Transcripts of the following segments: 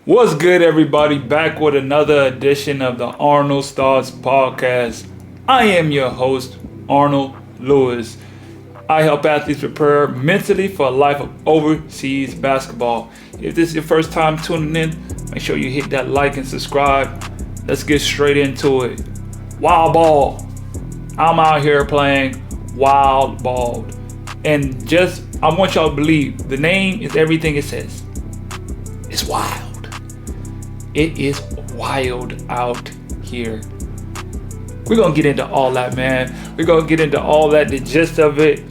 What's good, everybody? Back with another edition of the Arnold Stars Podcast. I am your host, Arnold Lewis. I help athletes prepare mentally for a life of overseas basketball. If this is your first time tuning in, make sure you hit that like and subscribe. Let's get straight into it. Wild ball. I'm out here playing wild ball. And I want y'all to believe the name is everything it says. It's wild. It is wild out here. We're going to get into all that, man. We're going to get into all that, the gist of it,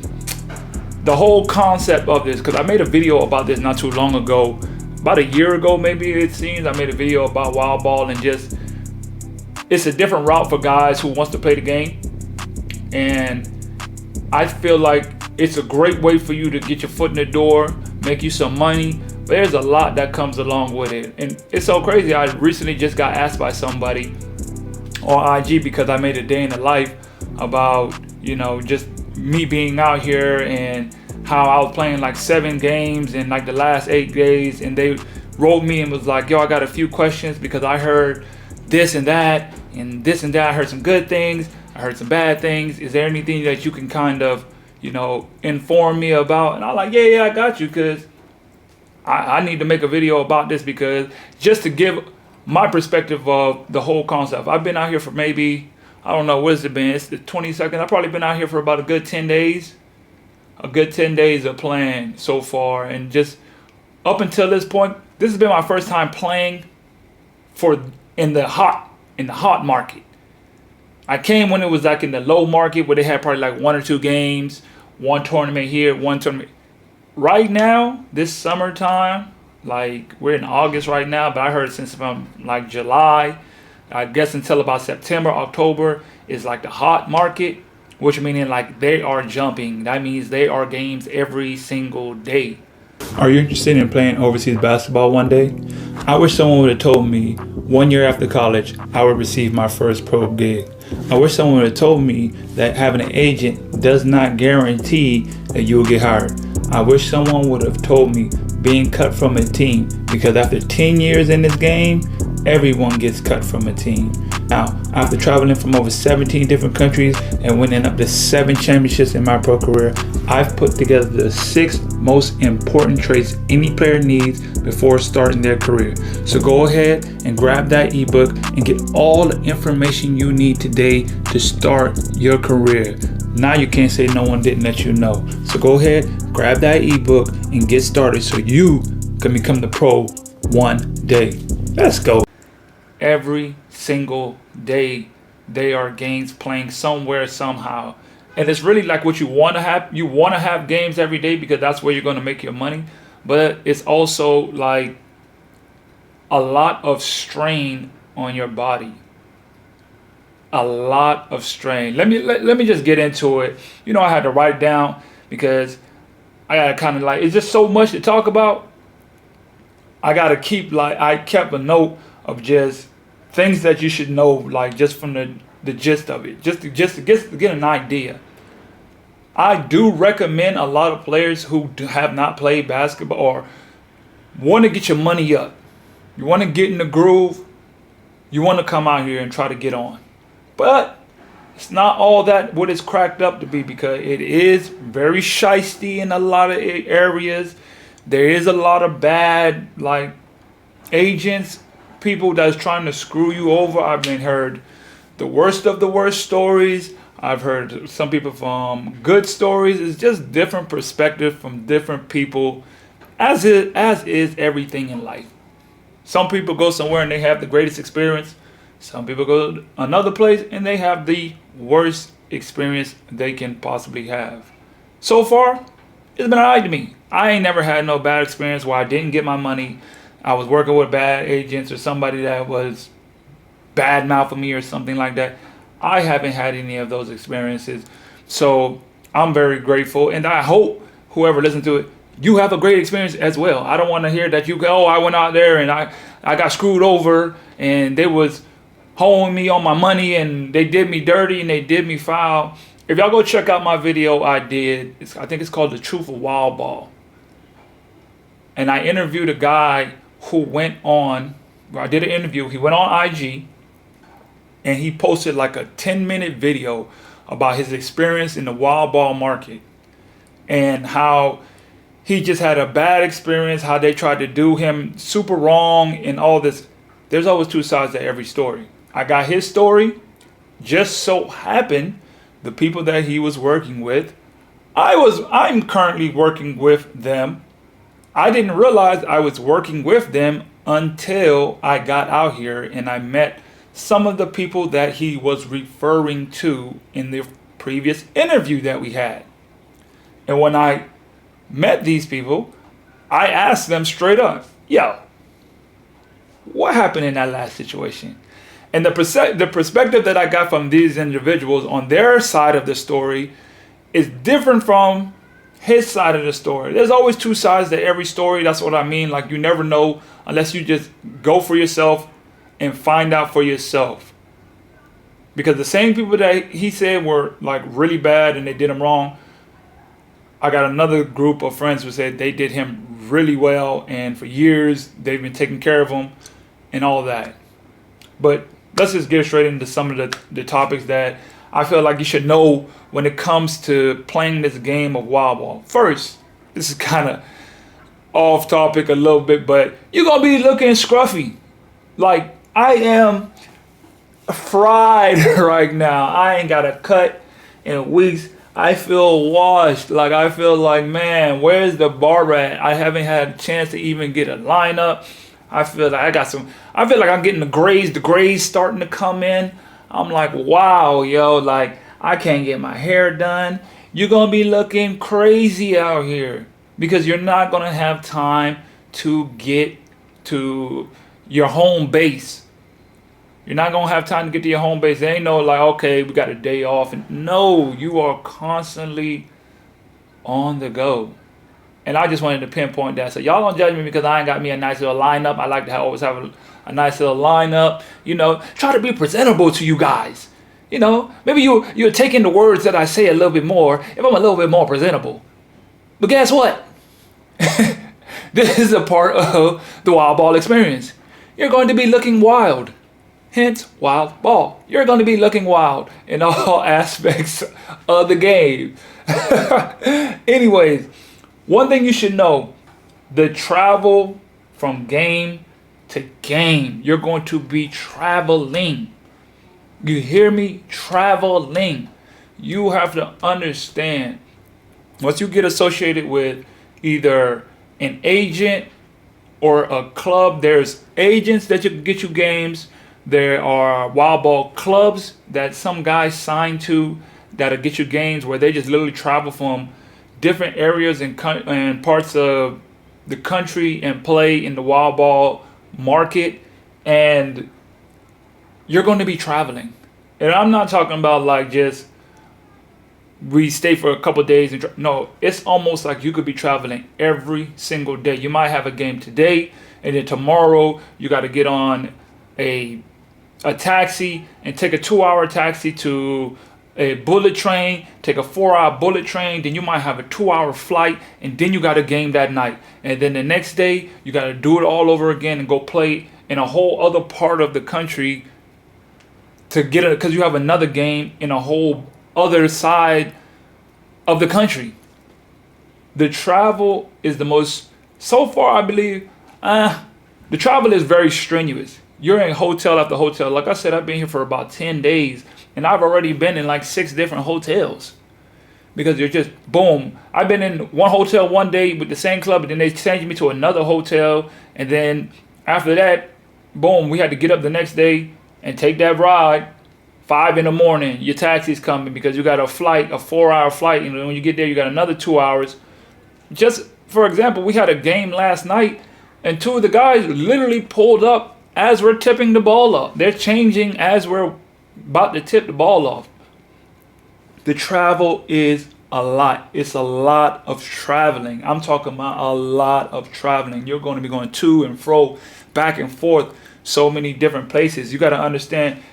the whole concept of this, because I made a video about this not too long ago. About a year ago, maybe it seems, I made a video about wild ball and just, it's a different route for guys who wants to play the game. And I feel like it's a great way for you to get your foot in the door, make you some money. But there's a lot that comes along with it. And it's so crazy. I recently just got asked by somebody on IG because I made a day in the life about, just me being out here and how I was playing like 7 games in like the last 8 days. And they wrote me and was like, yo, I got a few questions because I heard this and that and this and that. I heard some good things. I heard some bad things. Is there anything that you can kind of, inform me about? And I'm like, yeah, I got you, because I need to make a video about this, because just to give my perspective of the whole concept. I've been out here for maybe, I don't know, what has it been? It's the 22nd. I've probably been out here for about a good 10 days. A good 10 days of playing so far. And just up until this point, this has been my first time playing in the hot market. I came when it was like in the low market where they had probably like 1 or 2 games, one tournament here, one tournament. Right now, this summertime, like we're in August right now, but I heard since from like July, I guess until about September, October is like the hot market, which meaning like they are jumping. That means they are games every single day. Are you interested in playing overseas basketball one day? I wish someone would have told me 1 year after college I would receive my first pro gig. I wish someone would have told me that having an agent does not guarantee that you will get hired. I wish someone would have told me being cut from a team, because after 10 years in this game, everyone gets cut from a team. Now, after traveling from over 17 different countries and winning up to 7 championships in my pro career, I've put together the 6 most important traits any player needs before starting their career. So go ahead and grab that ebook and get all the information you need today to start your career. Now you can't say no one didn't let you know. So go ahead, grab that ebook and get started so you can become the pro one day. Let's go. Every single day there are games playing somewhere, somehow. And it's really like what you want to have. You want to have games every day because that's where you're going to make your money. But it's also like a lot of strain on your body. A lot of strain. Let me just get into it. I had to write it down because I got to kind of like, it's just so much to talk about. I got to keep, I kept a note of just things that you should know, like just from the gist of it, just to get an idea. I do recommend a lot of players who have not played basketball or want to get your money up. You want to get in the groove. You want to come out here and try to get on. But it's not all that what it's cracked up to be, because it is very shysty in a lot of areas. There is a lot of bad agents, people that's trying to screw you over. I've heard the worst of the worst stories. I've heard some people from good stories. It's just different perspective from different people, as is everything in life. Some people go somewhere and they have the greatest experience. Some people go to another place and they have the worst experience they can possibly have. So far, it's been alright to me. I ain't never had no bad experience where I didn't get my money. I was working with bad agents or somebody that was bad mouthing me or something like that. I haven't had any of those experiences. So I'm very grateful, and I hope whoever listens to it, you have a great experience as well. I don't want to hear that you go, I went out there and I got screwed over and they was holding me on my money and they did me dirty and they did me foul. If y'all go check out my video I think it's called The Truth of Wild Ball. And I interviewed a guy who went on, I did an interview, he went on IG and he posted like a 10-minute video about his experience in the wild ball market and how he just had a bad experience, how they tried to do him super wrong and all this. There's always two sides to every story. I got his story. Just so happened the people that he was working with, I'm currently working with them. I didn't realize I was working with them until I got out here and I met some of the people that he was referring to in the previous interview that we had. And when I met these people, I asked them straight up, yo, what happened in that last situation? And the perspective that I got from these individuals on their side of the story is different from his side of the story. There's always two sides to every story. That's what I mean. Like, you never know unless you just go for yourself and find out for yourself. Because the same people that he said were like really bad and they did him wrong, I got another group of friends who said they did him really well, and for years they've been taking care of him and all that. But let's just get straight into some of the topics that I feel like you should know when it comes to playing this game of wild ball. First, this is kind of off topic a little bit, but you're going to be looking scruffy. Like, I am fried right now. I ain't got a cut in weeks. I feel washed. Like, I feel like, man, where's the barber at? I haven't had a chance to even get a lineup. I feel like I'm getting the grays starting to come in. I'm like, wow, yo, like, I can't get my hair done. You're going to be looking crazy out here because you're not going to have time to get to your home base. You're not going to have time to get to your home base. There ain't no like, okay, we got a day off. And no, you are constantly on the go. And I just wanted to pinpoint that. So y'all don't judge me because I ain't got me a nice little lineup. I like to always have a nice little lineup. You know, try to be presentable to you guys. You know, maybe you're taking the words that I say a little bit more if I'm a little bit more presentable. But guess what? This is a part of the wild ball experience. You're going to be looking wild. Hence, wild ball. You're going to be looking wild in all aspects of the game. Anyways, one thing you should know, the travel from game to game, you're going to be traveling. You hear me? Traveling. You have to understand, once you get associated with either an agent or a club, there's agents that can get you games. There are wild ball clubs that some guys sign to that'll get you games where they just literally travel from different areas and parts of the country and play in the wild ball market, and you're going to be traveling. And I'm not talking about like just we stay for a couple of days and no, it's almost like you could be traveling every single day. You might have a game today, and then tomorrow you got to get on a taxi and take a 2-hour taxi to a bullet train, take a 4-hour bullet train, then you might have a 2-hour flight, and then you got a game that night. And then the next day, you got to do it all over again and go play in a whole other part of the country to get it, because you have another game in a whole other side of the country. The travel is the most, so far I believe, the travel is very strenuous. You're in hotel after hotel. Like I said, I've been here for about 10 days. And I've already been in like 6 different hotels because you're just boom. I've been in one hotel one day with the same club, and then they changed me to another hotel. And then after that, boom, we had to get up the next day and take that ride. 5 in the morning, your taxi's coming because you got a flight, a 4-hour flight. And when you get there, you got another 2 hours. Just for example, we had a game last night, and 2 of the guys literally pulled up as we're tipping the ball up. They're changing as we're about to tip the ball off. The travel is a lot. It's a lot of traveling. I'm talking about a lot of traveling. You're going to be going to and fro, back and forth, so many different places. You got to understand.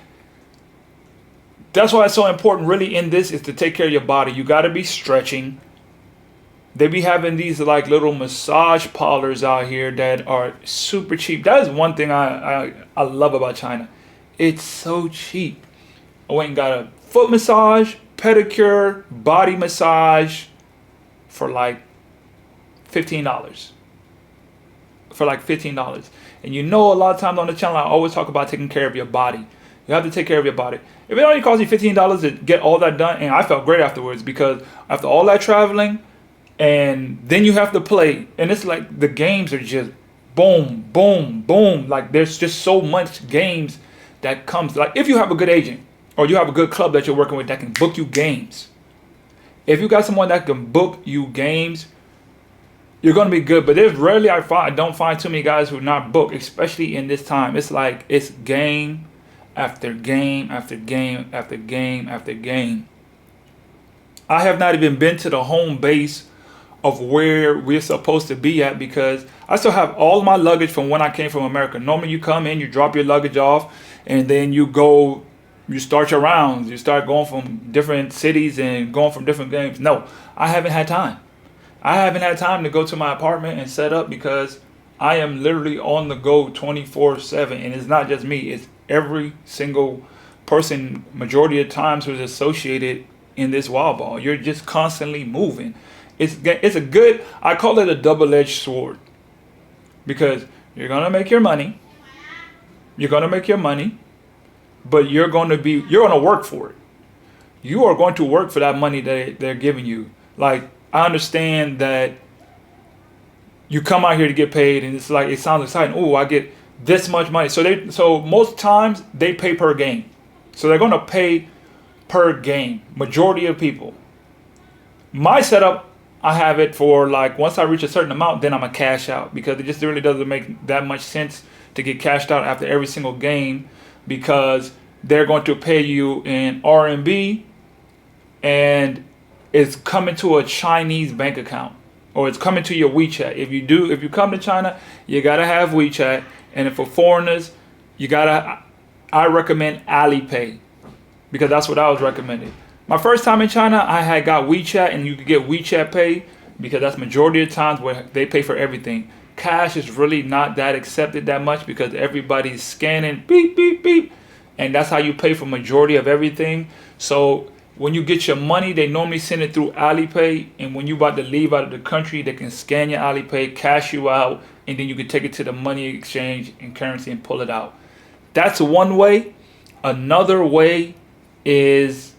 That's why it's so important really in this is to take care of your body. You got to be stretching. They be having these like little massage parlors out here that are super cheap. That is one thing I love about China. It's so cheap. I went and got a foot massage, pedicure, body massage for like $15. For like $15. And you know, a lot of times on the channel, I always talk about taking care of your body. You have to take care of your body. If it only costs you $15 to get all that done, and I felt great afterwards, because after all that traveling, and then you have to play, and it's like the games are just boom, boom, boom. Like there's just so much games that comes. Like if you have a good agent or you have a good club that you're working with that can book you games. If you got someone that can book you games, you're gonna be good. But there's rarely I don't find too many guys who are not booked, especially in this time. It's like it's game after game after game after game after game. I have not even been to the home base of where we're supposed to be at, because I still have all my luggage from when I came from America. Normally you come in, you drop your luggage off, and then you start your rounds. You start going from different cities and going from different games. No, I haven't had time. I haven't had time to go to my apartment and set up, because I am literally on the go 24/7. And it's not just me, it's every single person, majority of times, who's associated in this wild ball. You're just constantly moving. It's a good, I call it a double-edged sword, because you're gonna make your money. You're gonna make your money, but you're gonna work for it. You are going to work for that money that they're giving you. Like, I understand that you come out here to get paid, and it's like, it sounds exciting. Oh, I get this much money. So most times they pay per game. So they're gonna pay per game. Majority of people. My setup, I have it for like, once I reach a certain amount, then I'm gonna cash out, because it just really doesn't make that much sense to get cashed out after every single game, because they're going to pay you in RMB, and it's coming to a Chinese bank account, or it's coming to your WeChat. If you come to China, you gotta have WeChat, and for foreigners, I recommend Alipay, because that's what I was recommended. My first time in China, I had got WeChat, and you could get WeChat Pay, because that's majority of times where they pay for everything. Cash is really not that accepted that much, because everybody's scanning beep, beep, beep. And that's how you pay for majority of everything. So when you get your money, they normally send it through Alipay. And when you're about to leave out of the country, they can scan your Alipay, cash you out, and then you can take it to the money exchange and currency and pull it out. That's one way. Another way is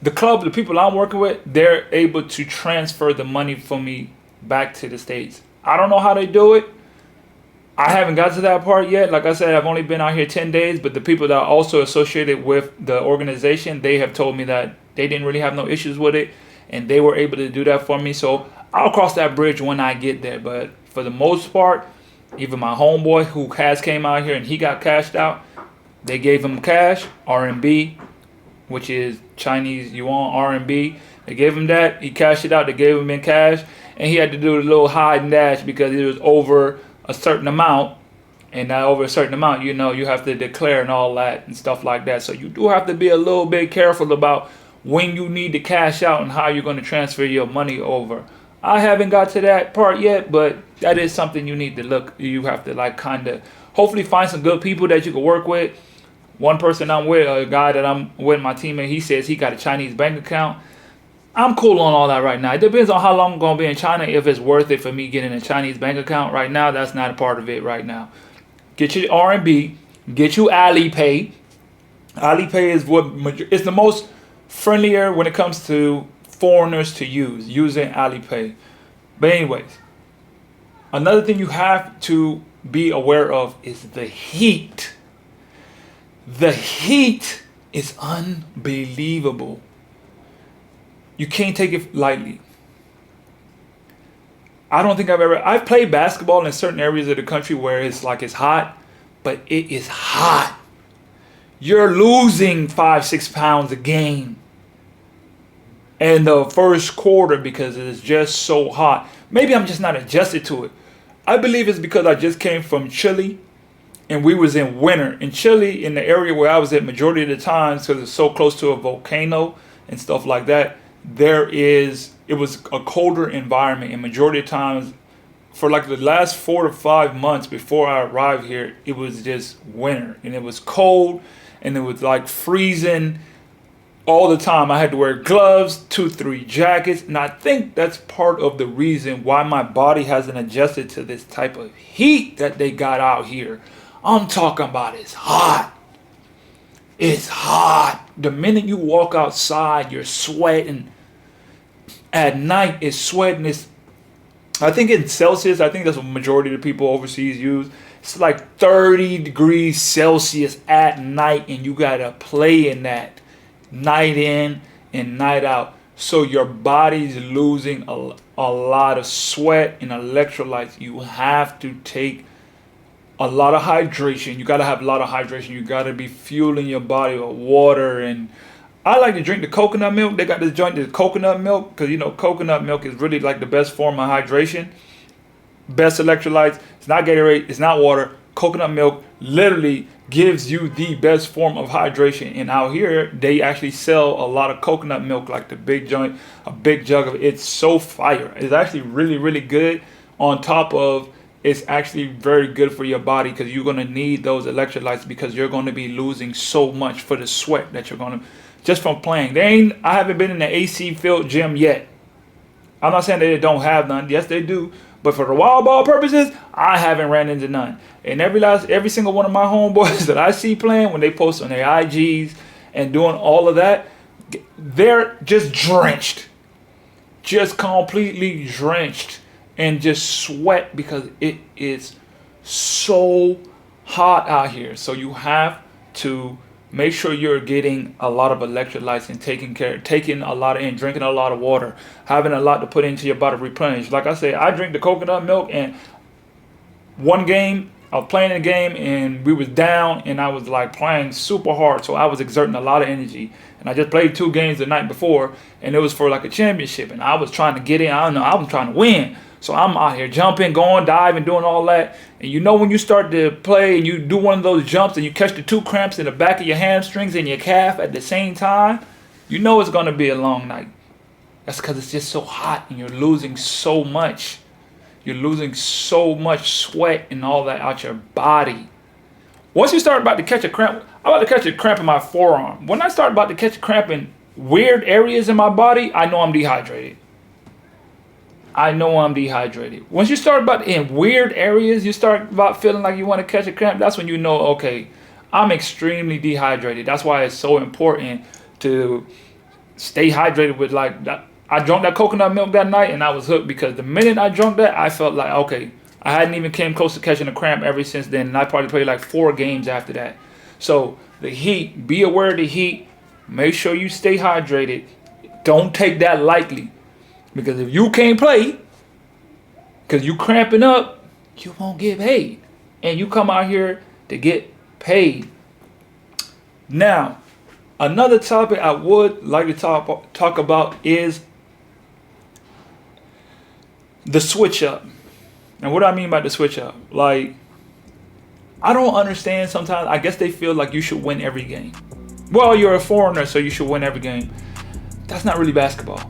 the people I'm working with, they're able to transfer the money for me back to the States. I don't know how they do it. I haven't got to that part yet. Like I said, I've only been out here 10 days, but the people that are also associated with the organization, they have told me that they didn't really have no issues with it, and they were able to do that for me. So I'll cross that bridge when I get there. But for the most part, even my homeboy who has came out here and he got cashed out, they gave him cash, RMB, which is Chinese yuan, RMB. They gave him that. He cashed it out. They gave him in cash. And he had to do a little hide and dash, because it was over a certain amount. And now over a certain amount, you know, you have to declare and all that and stuff like that. So you do have to be a little bit careful about when you need to cash out and how you're going to transfer your money over. I haven't got to that part yet, but that is something you need to look. You have to like kind of hopefully find some good people that you can work with. One person I'm with, a guy that I'm with, my teammate, he says he got a Chinese bank account. I'm cool on all that right now. It depends on how long I'm going to be in China, if it's worth it for me getting a Chinese bank account. Right now, that's not a part of it right now. Get your RMB, get you Alipay. Alipay is it's the most friendlier when it comes to foreigners to use, using Alipay. But anyways, another thing you have to be aware of is the heat. The heat is unbelievable. You can't take it lightly. I don't think I've played basketball in certain areas of the country where it's hot, but it is hot. You're losing 5-6 pounds a game in the first quarter because it is just so hot. Maybe I'm just not adjusted to it. I believe it's because I just came from Chile, and we was in winter. In Chile, in the area where I was at majority of the time, because it's so close to a volcano and stuff like that, it was a colder environment, and majority of times for like the last 4 to 5 months before I arrived here, it was just winter and it was cold and it was like freezing all the time. I had to wear gloves, 2, 3 jackets, and I think that's part of the reason why my body hasn't adjusted to this type of heat that they got out here. I'm talking about it's hot. It's hot. The minute you walk outside, you're sweating. At night, it's sweating. I think in Celsius, I think that's what majority of the people overseas use. It's like 30 degrees Celsius at night, and you gotta play in that night in and night out. So your body's losing a lot of sweat and electrolytes. You have to take a lot of hydration. You gotta have a lot of hydration. You gotta be fueling your body with water. And I like to drink the coconut milk. They got this joint, the coconut milk, because you know coconut milk is really like the best form of hydration, best electrolytes. It's not Gatorade, it's not water. Coconut milk literally gives you the best form of hydration. And out here, they actually sell a lot of coconut milk, like the big joint, a big jug of it. It's so fire. It's actually really, really good. On top of, it's actually very good for your body because you're going to need those electrolytes because you're going to be losing so much for the sweat that you're going to, just from playing. I haven't been in the AC filled gym yet. I'm not saying they don't have none. Yes, they do. But for the wild ball purposes, I haven't ran into none. And every single one of my homeboys that I see playing, when they post on their IGs and doing all of that, they're just drenched. Just completely drenched. And just sweat because it is so hot out here. So you have to make sure you're getting a lot of electrolytes and taking a lot in, drinking a lot of water, having a lot to put into your body to replenish. Like I said, I drink the coconut milk, and one game, I was playing a game and we was down and I was like playing super hard. So I was exerting a lot of energy. And I just played 2 games the night before and it was for like a championship. And I was trying to get in. I don't know, I was trying to win. So I'm out here jumping, going, diving, doing all that. And you know when you start to play and you do one of those jumps and you catch the 2 cramps in the back of your hamstrings and your calf at the same time, you know it's going to be a long night. That's because it's just so hot and you're losing so much. You're losing so much sweat and all that out your body. Once you start about to catch a cramp, I'm about to catch a cramp in my forearm. When I start about to catch a cramp in weird areas in my body, I know I'm dehydrated. I know I'm dehydrated. Once you start about in weird areas, you start about feeling like you want to catch a cramp, that's when you know, okay, I'm extremely dehydrated. That's why it's so important to stay hydrated with like that. I drank that coconut milk that night and I was hooked because the minute I drank that, I felt like, okay, I hadn't even came close to catching a cramp ever since then. And I probably played like 4 games after that. So the heat, be aware of the heat. Make sure you stay hydrated. Don't take that lightly. Because if you can't play, because you cramping up, you won't get paid. And you come out here to get paid. Now, another topic I would like to talk about is the switch up. And what do I mean by the switch up? Like, I don't understand sometimes. I guess they feel like you should win every game. Well, you're a foreigner, so you should win every game. That's not really basketball.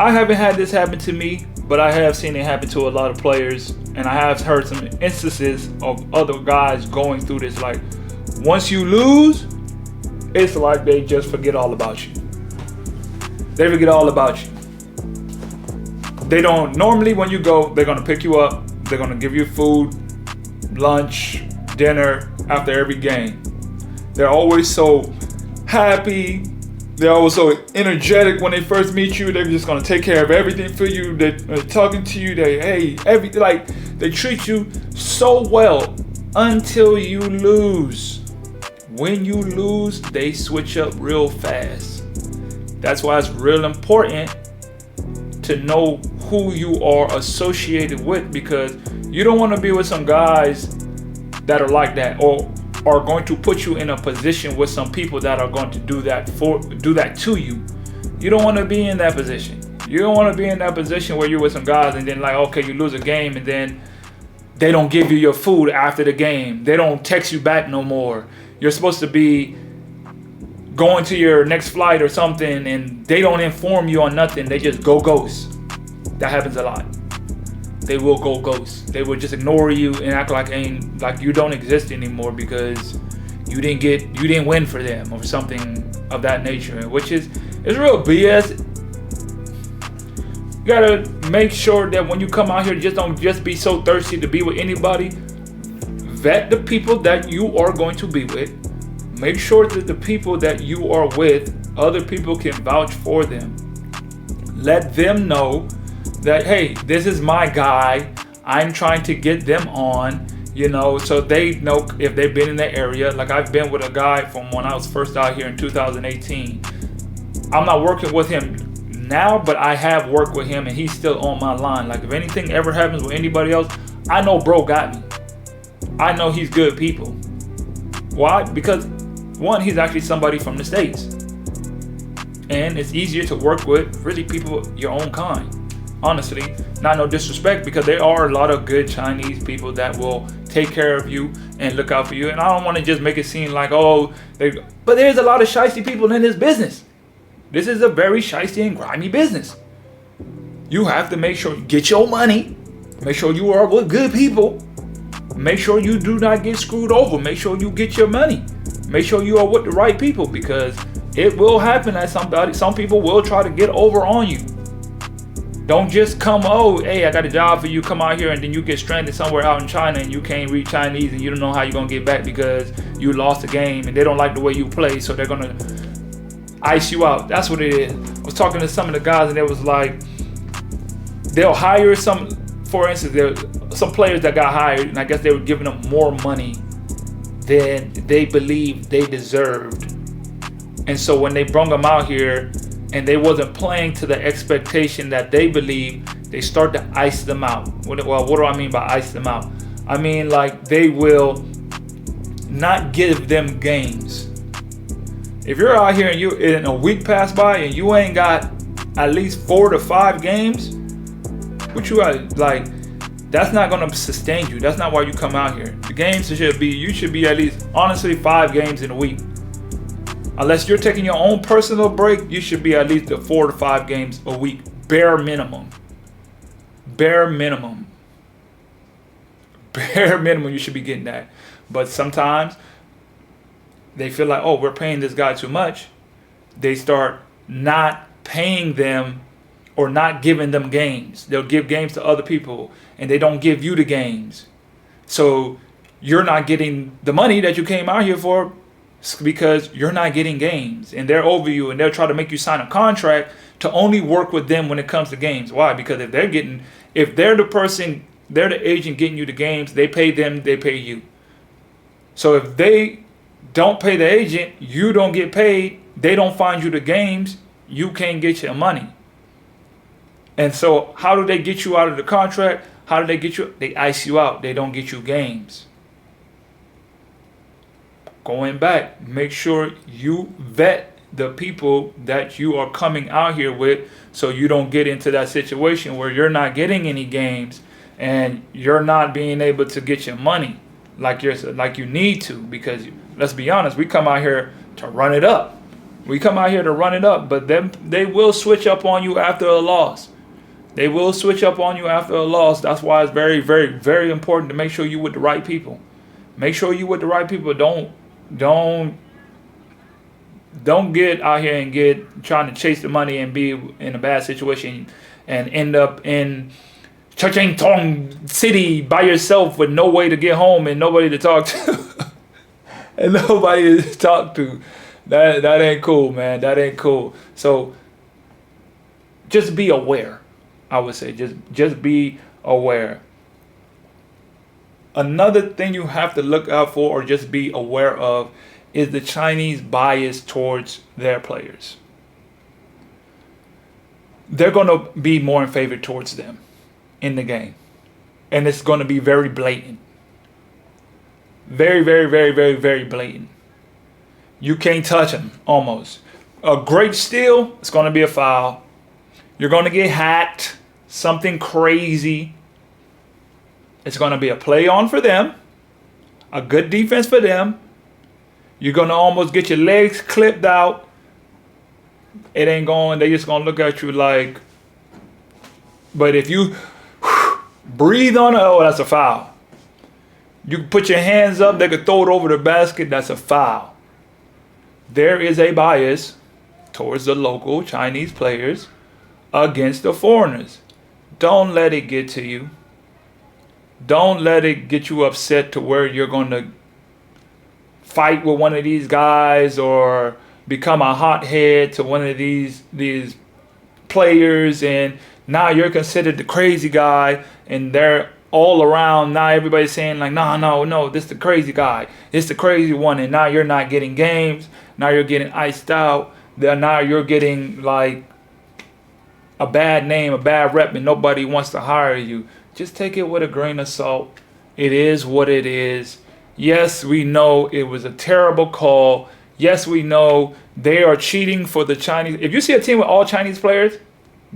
I haven't had this happen to me, but I have seen it happen to a lot of players, and I have heard some instances of other guys going through this. Like, once you lose, it's like they just forget all about you. They forget all about you. They don't, normally when you go, they're gonna pick you up, they're gonna give you food, lunch, dinner after every game. They're always so happy. They're always so energetic when they first meet you. They're just gonna take care of everything for you. They're talking to you. They treat you so well until you lose. When you lose, they switch up real fast. That's why it's real important to know who you are associated with, because you don't want to be with some guys that are like that, or are going to put you in a position with some people that are going to do that to you. You don't want to be in that position. You don't want to be in that position where you're with some guys and then like, okay, you lose a game and then they don't give you your food after the game. They don't text you back no more. You're supposed to be going to your next flight or something and they don't inform you on nothing. They just go ghost. That happens a lot. They will go ghost. They will just ignore you and act like you don't exist anymore because you didn't win for them or something of that nature, which is real BS. You gotta make sure that when you come out here, just don't just be so thirsty to be with anybody. Vet the people that you are going to be with. Make sure that the people that you are with, other people can vouch for them. Let them know that, hey, this is my guy. I'm trying to get them on, so they know if they've been in the area. Like I've been with a guy from when I was first out here in 2018. I'm not working with him now, but I have worked with him and he's still on my line. Like if anything ever happens with anybody else, I know bro got me. I know he's good people. Why? Because one, he's actually somebody from the States. And it's easier to work with really people your own kind. Honestly, not no disrespect, because there are a lot of good Chinese people that will take care of you and look out for you. And I don't want to just make it seem like, but there's a lot of shysty people in this business. This is a very shysty and grimy business. You have to make sure you get your money. Make sure you are with good people. Make sure you do not get screwed over. Make sure you get your money. Make sure you are with the right people, because it will happen that some people will try to get over on you. Don't just come, hey, I got a job for you, come out here, and then you get stranded somewhere out in China and you can't read Chinese and you don't know how you're going to get back because you lost the game and they don't like the way you play, so they're going to ice you out. That's what it is. I was talking to some of the guys and it was like, they'll hire for instance, there some players that got hired, and I guess they were giving them more money than they believed they deserved. And so when they brung them out here and they wasn't playing to the expectation that they believe, they start to ice them out. What do I mean by ice them out? I mean like they will not give them games. If you're out here and you in a week pass by and you ain't got at least 4 to 5 games, what you got, like, that's not gonna sustain you. That's not why you come out here. The games you should be at least, honestly, 5 games in a week. Unless you're taking your own personal break, you should be at least 4 to 5 games a week, bare minimum. Bare minimum. Bare minimum, you should be getting that. But sometimes they feel like, we're paying this guy too much. They start not paying them or not giving them games. They'll give games to other people and they don't give you the games. So you're not getting the money that you came out here for because you're not getting games, and they're over you and they'll try to make you sign a contract to only work with them when it comes to games. Why? Because if they're the agent getting you the games, they pay them, they pay you. So if they don't pay the agent, you don't get paid, they don't find you the games, you can't get your money. And so how do they get you out of the contract? How do they get you? They ice you out. They don't get you games. Going back, make sure you vet the people that you are coming out here with, so you don't get into that situation where you're not getting any games and you're not being able to get your money like you need to. Because let's be honest, we come out here to run it up. But then they will switch up on you after a loss. That's why it's very, very, very important to make sure you're with the right people. Make sure you're with the right people. Don't get out here and trying to chase the money and be in a bad situation and end up in Chongqing City by yourself with no way to get home and nobody to talk to. That ain't cool, man. That ain't cool. So just be aware. I would say just be aware. Another thing you have to look out for or just be aware of is the Chinese bias towards their players. They're going to be more in favor towards them in the game. And it's going to be very blatant. Very, very, very, very, very blatant. You can't touch them, almost. A great steal, it's going to be a foul. You're going to get hacked. Something crazy. It's going to be a play on for them. A good defense for them. You're gonna almost get your legs clipped out. It ain't going. They just gonna look at you like. But if you breathe on it, oh, that's a foul. You can put your hands up. They could throw it over the basket. That's a foul. There is a bias towards the local Chinese players against the foreigners. Don't let it get to you. Don't let it get you upset to where you're going to fight with one of these guys or become a hothead to one of these players, and now you're considered the crazy guy, and they're all around. Now everybody's saying like, no, this is the crazy guy. It's the crazy one, and now you're not getting games. Now you're getting iced out. Now you're getting like a bad name, a bad rep, and nobody wants to hire you. Just take it with a grain of salt. It is what it is. Yes, we know it was a terrible call. Yes, we know they are cheating for the Chinese. If you see a team with all Chinese players,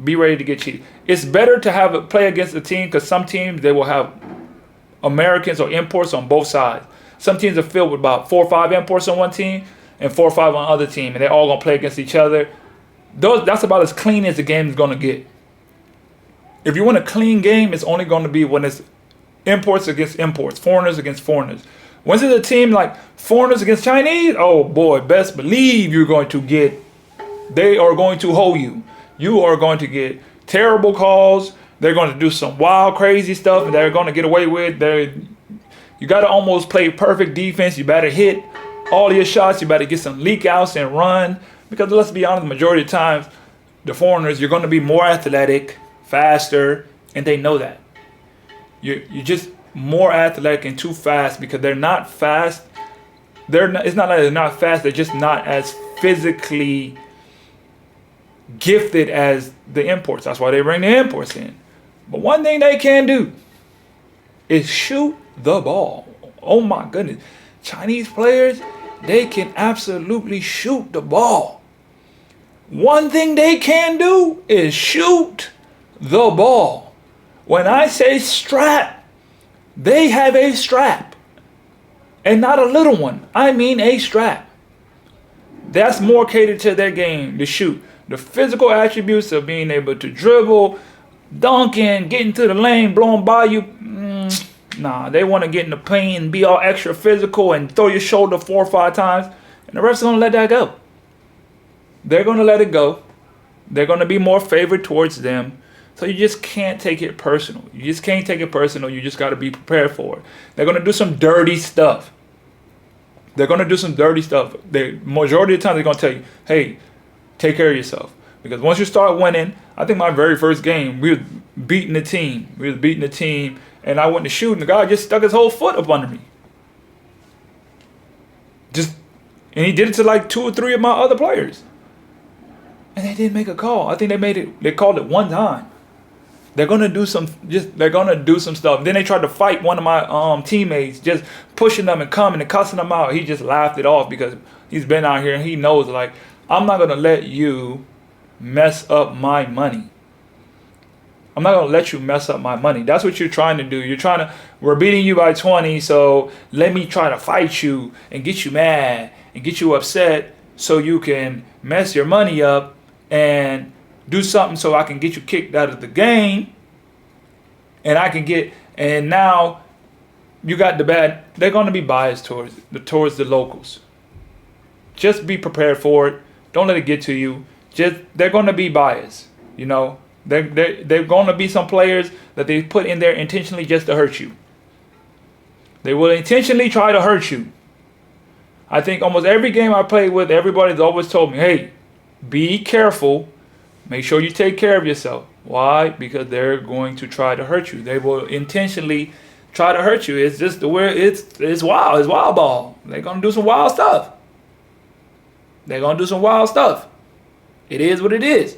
be ready to get cheated. It's better to have a play against a team, because some teams, they will have Americans or imports on both sides. Some teams are filled with about 4 or 5 imports on one team and 4 or 5 on the other team, and they're all going to play against each other. That's about as clean as the game is going to get. If you want a clean game, it's only going to be when it's imports against imports, foreigners against foreigners. Once it's a team like foreigners against Chinese, oh boy, best believe you're going to get, they are going to hold you. You are going to get terrible calls. They're going to do some wild, crazy stuff, and they're going to get away with. You got to almost play perfect defense. You better hit all your shots. You better get some leak outs and run. Because let's be honest, the majority of the times, the foreigners, you're going to be more athletic, faster, and they know that. You're just more athletic and too fast, because they're not fast. It's not like they're not fast. They're just not as physically gifted as the imports. That's why they bring the imports in. But one thing they can do is shoot the ball. Oh my goodness. Chinese players, they can absolutely shoot the ball. One thing they can do is shoot the ball. When I say strap, they have a strap. And not a little one. I mean a strap. That's more catered to their game, to shoot. The physical attributes of being able to dribble, dunking, getting to the lane, blowing by you. Nah, they want to get in the paint and be all extra physical and throw your shoulder 4 or 5 times. And the refs are going to let that go. They're going to let it go. They're going to be more favored towards them. So you just can't take it personal. You just can't take it personal. You just got to be prepared for it. They're going to do some dirty stuff. They're going to do some dirty stuff. The majority of the time, they're going to tell you, hey, take care of yourself. Because once you start winning, I think my very first game, we was beating the team. And I went to shoot, and the guy just stuck his whole foot up under me. And he did it to like 2 or 3 of my other players. And they didn't make a call. I think they called it one time. They're gonna do some stuff. Then they tried to fight one of my teammates, just pushing them and coming and cussing them out. He just laughed it off, because he's been out here and he knows, like, I'm not gonna let you mess up my money. I'm not gonna let you mess up my money. That's what you're trying to do. We're beating you by 20, so let me try to fight you and get you mad and get you upset so you can mess your money up and do something so I can get you kicked out of the game, and now you got the bad. They're going to be biased towards the locals. Just be prepared for it. Don't let it get to you. They're going to be biased. You know, they're going to be some players that they put in there intentionally just to hurt you. They will intentionally try to hurt you. I think almost every game I played with, everybody's always told me, hey, be careful. Make sure you take care of yourself. Why? Because they're going to try to hurt you. They will intentionally try to hurt you. It's just the way it's wild. It's wild ball. They're going to do some wild stuff. It is what it is.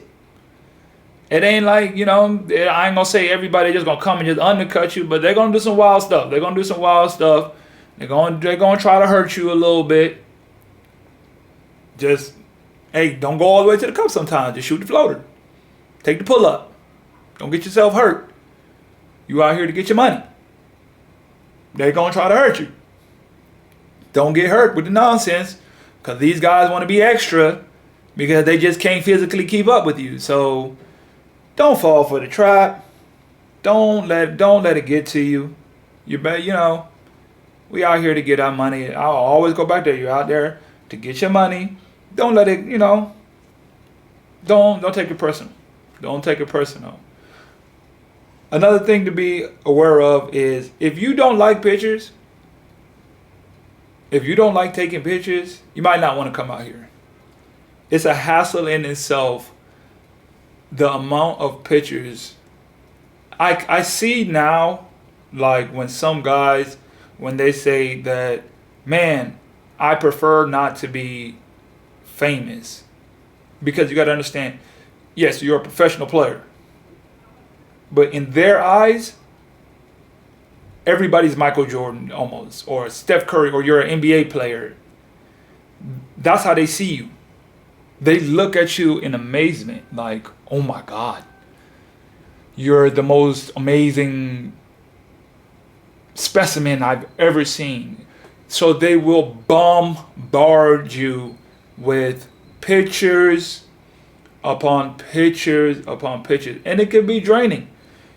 It ain't like, you know, I ain't going to say everybody just going to come and just undercut you, but they're going to do some wild stuff. They're going to try to hurt you a little bit. Just, hey, don't go all the way to the cup sometimes. Just shoot the floater. Take the pull-up. Don't get yourself hurt. You out here to get your money. They're going to try to hurt you. don't get hurt with the nonsense, because these guys want to be extra because they just can't physically keep up with you. So don't fall for the trap. Don't let it get to you. You bet, we out here to get our money. I'll always go back there. You're out there to get your money. Don't let it, don't take it personal. Don't take it personal. Another thing to be aware of is if you don't like pictures, if you don't like taking pictures, you might not want to come out here. It's a hassle in itself, the amount of pictures. I see now, like when some guys, when they say that, man, I prefer not to be famous. Because you got to understand, yes, you're a professional player. But in their eyes, everybody's Michael Jordan almost, or Steph Curry, or you're an NBA player. That's how they see you. They look at you in amazement, like, oh my God, you're the most amazing specimen I've ever seen. So they will bombard you with pictures upon pictures upon pictures. And it can be draining.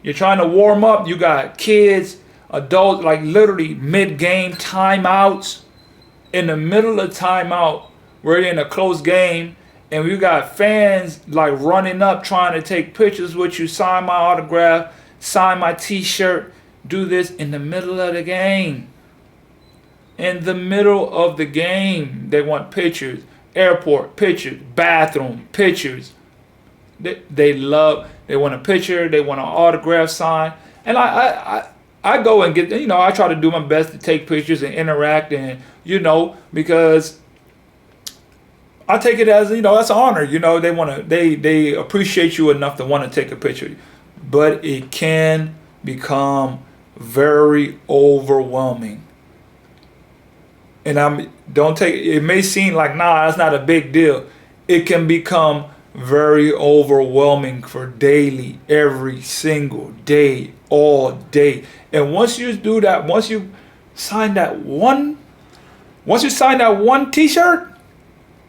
You're trying to warm up. You got kids, adults, like literally mid-game timeouts. In the middle of timeout, we're in a close game, and we got fans like running up trying to take pictures with you, sign my autograph, sign my t-shirt, do this in the middle of the game. In the middle of the game, they want pictures. Airport, pictures. Bathroom, pictures. They want a picture, they want an autograph sign. And I go and get, I try to do my best to take pictures and interact, and, because I take it as, that's an honor. They appreciate you enough to want to take a picture. But it can become very overwhelming. And it may seem like, that's not a big deal. It can become very overwhelming for daily, every single day, all day. And once you do that, once you sign that one t-shirt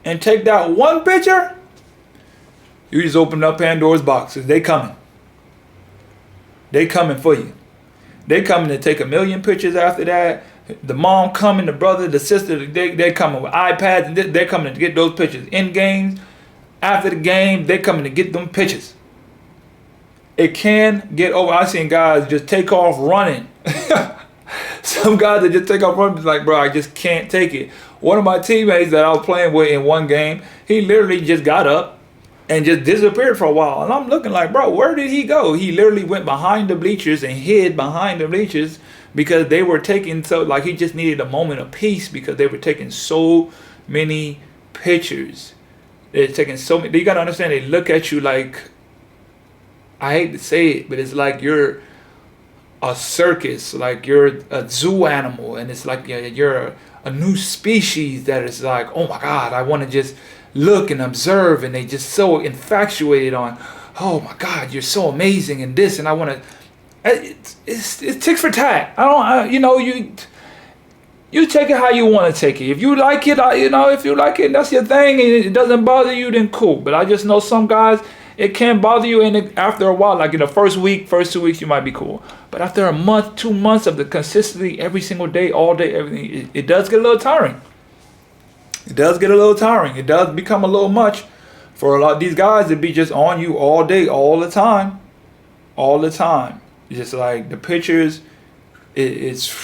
and take that one picture, you just open up Pandora's boxes. They coming for you. They coming to take 1,000,000 pictures after that. The mom coming, the brother, the sister, they coming with iPads. They're coming to get those pictures. In games, after the game, they're coming to get them pictures. It can get over. I've seen guys just take off running. Some guys that just take off running, like, bro, I just can't take it. One of my teammates that I was playing with in one game, he literally just got up and just disappeared for a while. And I'm looking like, bro, where did he go? He literally went behind the bleachers and hid behind the bleachers because they were taking he just needed a moment of peace because they were taking so many pictures. They're taking so many. You got to understand, they look at you like, I hate to say it, but it's like you're a circus, like you're a zoo animal, and it's like you're a new species that is like, oh my God, I want to just look and observe, and they just so infatuated on, oh my God, you're so amazing and this, and I want to. It's tick for tack. You take it how you want to take it. If you like it, if you like it, that's your thing, and it doesn't bother you, then cool. But I just know some guys, it can bother you, and after a while, like in the first 2 weeks, you might be cool. But after a month, 2 months of the consistency, every single day, all day, everything, it does get a little tiring. It does get a little tiring. It does become a little much for a lot of these guys to be just on you all day, all the time. All the time. Just like the pictures, it's...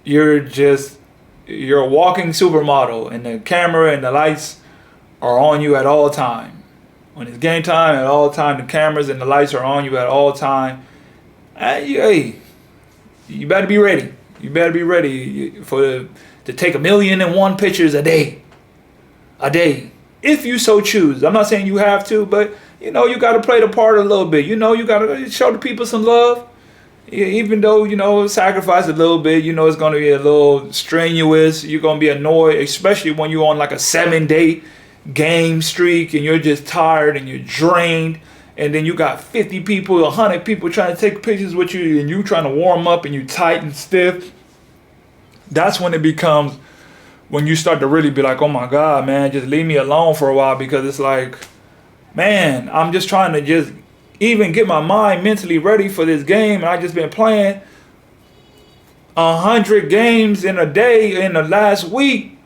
You're a walking supermodel, and the camera and the lights are on you at all time. When it's game time, at all time, the cameras and the lights are on you at all time. Hey, you better be ready. You better be ready to take 1,000,001 pictures a day. If you so choose. I'm not saying you have to, but you got to play the part a little bit. You got to show the people some love. Even though, sacrifice a little bit, it's going to be a little strenuous. You're going to be annoyed, especially when you're on like a 7-day game streak and you're just tired and you're drained. And then you got 50 people, 100 people trying to take pictures with you, and you trying to warm up and you tight and stiff. That's when it becomes, when you start to really be like, oh my God, man, just leave me alone for a while, because it's like, man, I'm just trying to just even get my mind mentally ready for this game. And I just been playing 100 games in a day in the last week.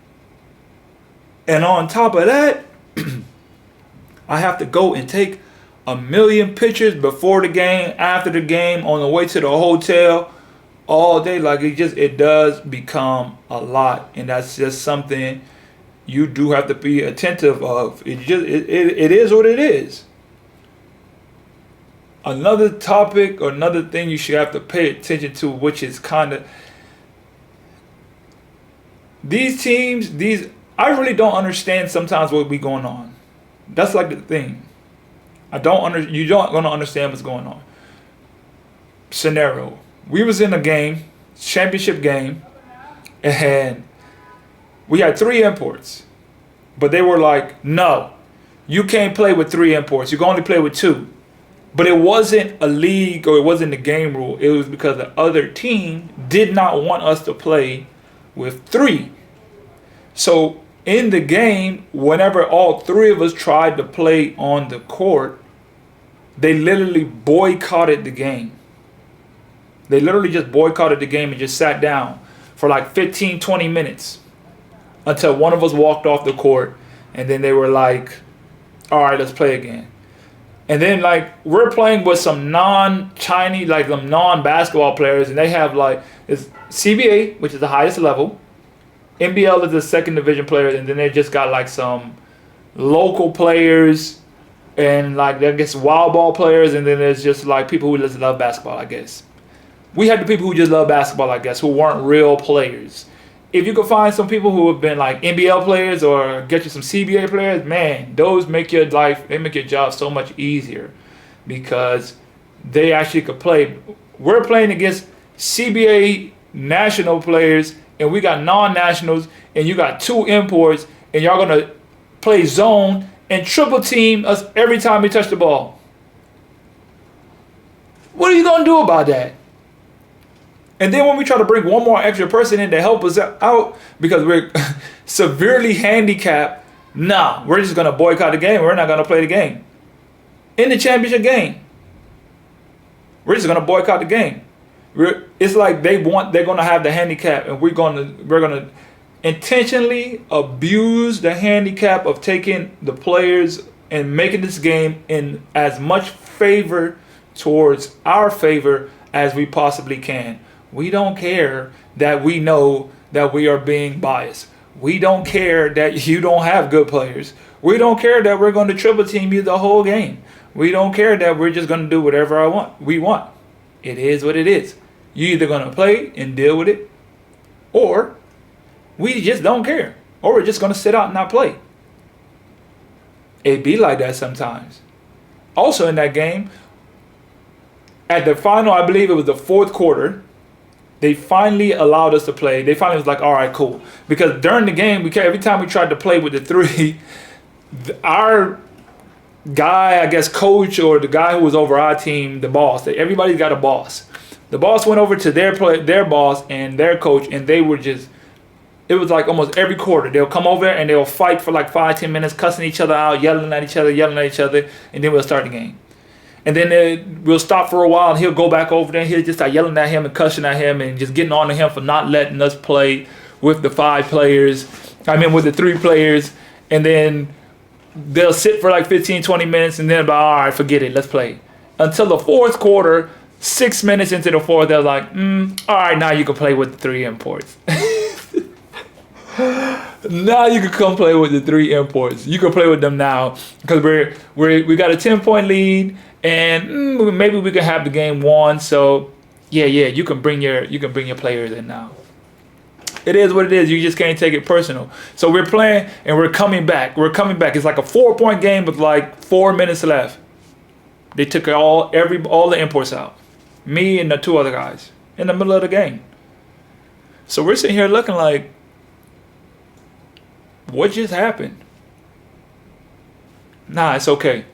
And on top of that, I have to go and take 1,000,000 pictures before the game, after the game, on the way to the hotel, all day. Like, it does become a lot. And that's just something you do have to be attentive of. It is what it is. Another topic, or another thing you should have to pay attention to, which is kind of these teams, I really don't understand sometimes what be going on. That's like the thing. You don't gonna understand what's going on. Scenario. We was in a game, championship game, and we had 3 imports. But they were like, no, you can't play with 3 imports. You can only play with 2. But it wasn't a league, or it wasn't a game rule. It was because the other team did not want us to play with 3. So in the game, whenever all 3 of us tried to play on the court, they literally boycotted the game. They literally just boycotted the game and just sat down for like 15, 20 minutes until one of us walked off the court, and then they were like, all right, let's play again. And then, like, we're playing with some non-Chinese, like some non-basketball players, and they have like, it's CBA, which is the highest level. NBL is the second division player, and then they just got like some local players, and like, I guess, wild ball players, and then there's just like people who just love basketball, I guess. We had the people who just love basketball, I guess, who weren't real players. If you could find some people who have been like NBL players, or get you some CBA players, man, those make your job so much easier, because they actually could play. We're playing against CBA national players, and we got non-nationals, and you got 2 imports, and y'all gonna play zone and triple team us every time we touch the ball. What are you gonna do about that? And then when we try to bring one more extra person in to help us out because we're severely handicapped, nah, we're just going to boycott the game. We're not going to play the game. In the championship game, we're just going to boycott the game. It's like they're going to have the handicap, and we're going to intentionally abuse the handicap of taking the players and making this game in as much favor towards our favor as we possibly can. We don't care that we know that we are being biased. We don't care that you don't have good players. We don't care that we're going to triple team you the whole game. We don't care that we're just going to do whatever we want. It is what it is. You're either going to play and deal with it, or we just don't care, or we're just going to sit out and not play. It be like that sometimes. Also in that game, at the final, I believe it was the 4th quarter, they finally allowed us to play. They finally was like, all right, cool. Because during the game, every time we tried to play with the 3, our guy, I guess, coach, or the guy who was over our team, the boss, everybody's got a boss. The boss went over to their boss and their coach, and they were just, it was like almost every quarter. They'll come over and they'll fight for like 5-10 minutes, cussing each other out, yelling at each other, and then we'll start the game. And then we'll stop for a while, and he'll go back over there, and he'll just start yelling at him and cussing at him and just getting on to him for not letting us play with the 5 players. With the 3 players. And then they'll sit for like 15-20 minutes, and then about, all right, forget it, let's play. Until the 4th quarter, 6 minutes into the 4th, they're like, all right, now you can play with the 3 imports. Now you can come play with the 3 imports. You can play with them now, because we got a 10-point lead, and maybe we can have the game won. So yeah, you can bring your players in now. It is what it is. You just can't take it personal. So we're playing and we're coming back. It's like a 4-point game with like 4 minutes left. They took all the imports out. Me and the 2 other guys in the middle of the game. So we're sitting here looking like, what just happened? Nah, it's okay.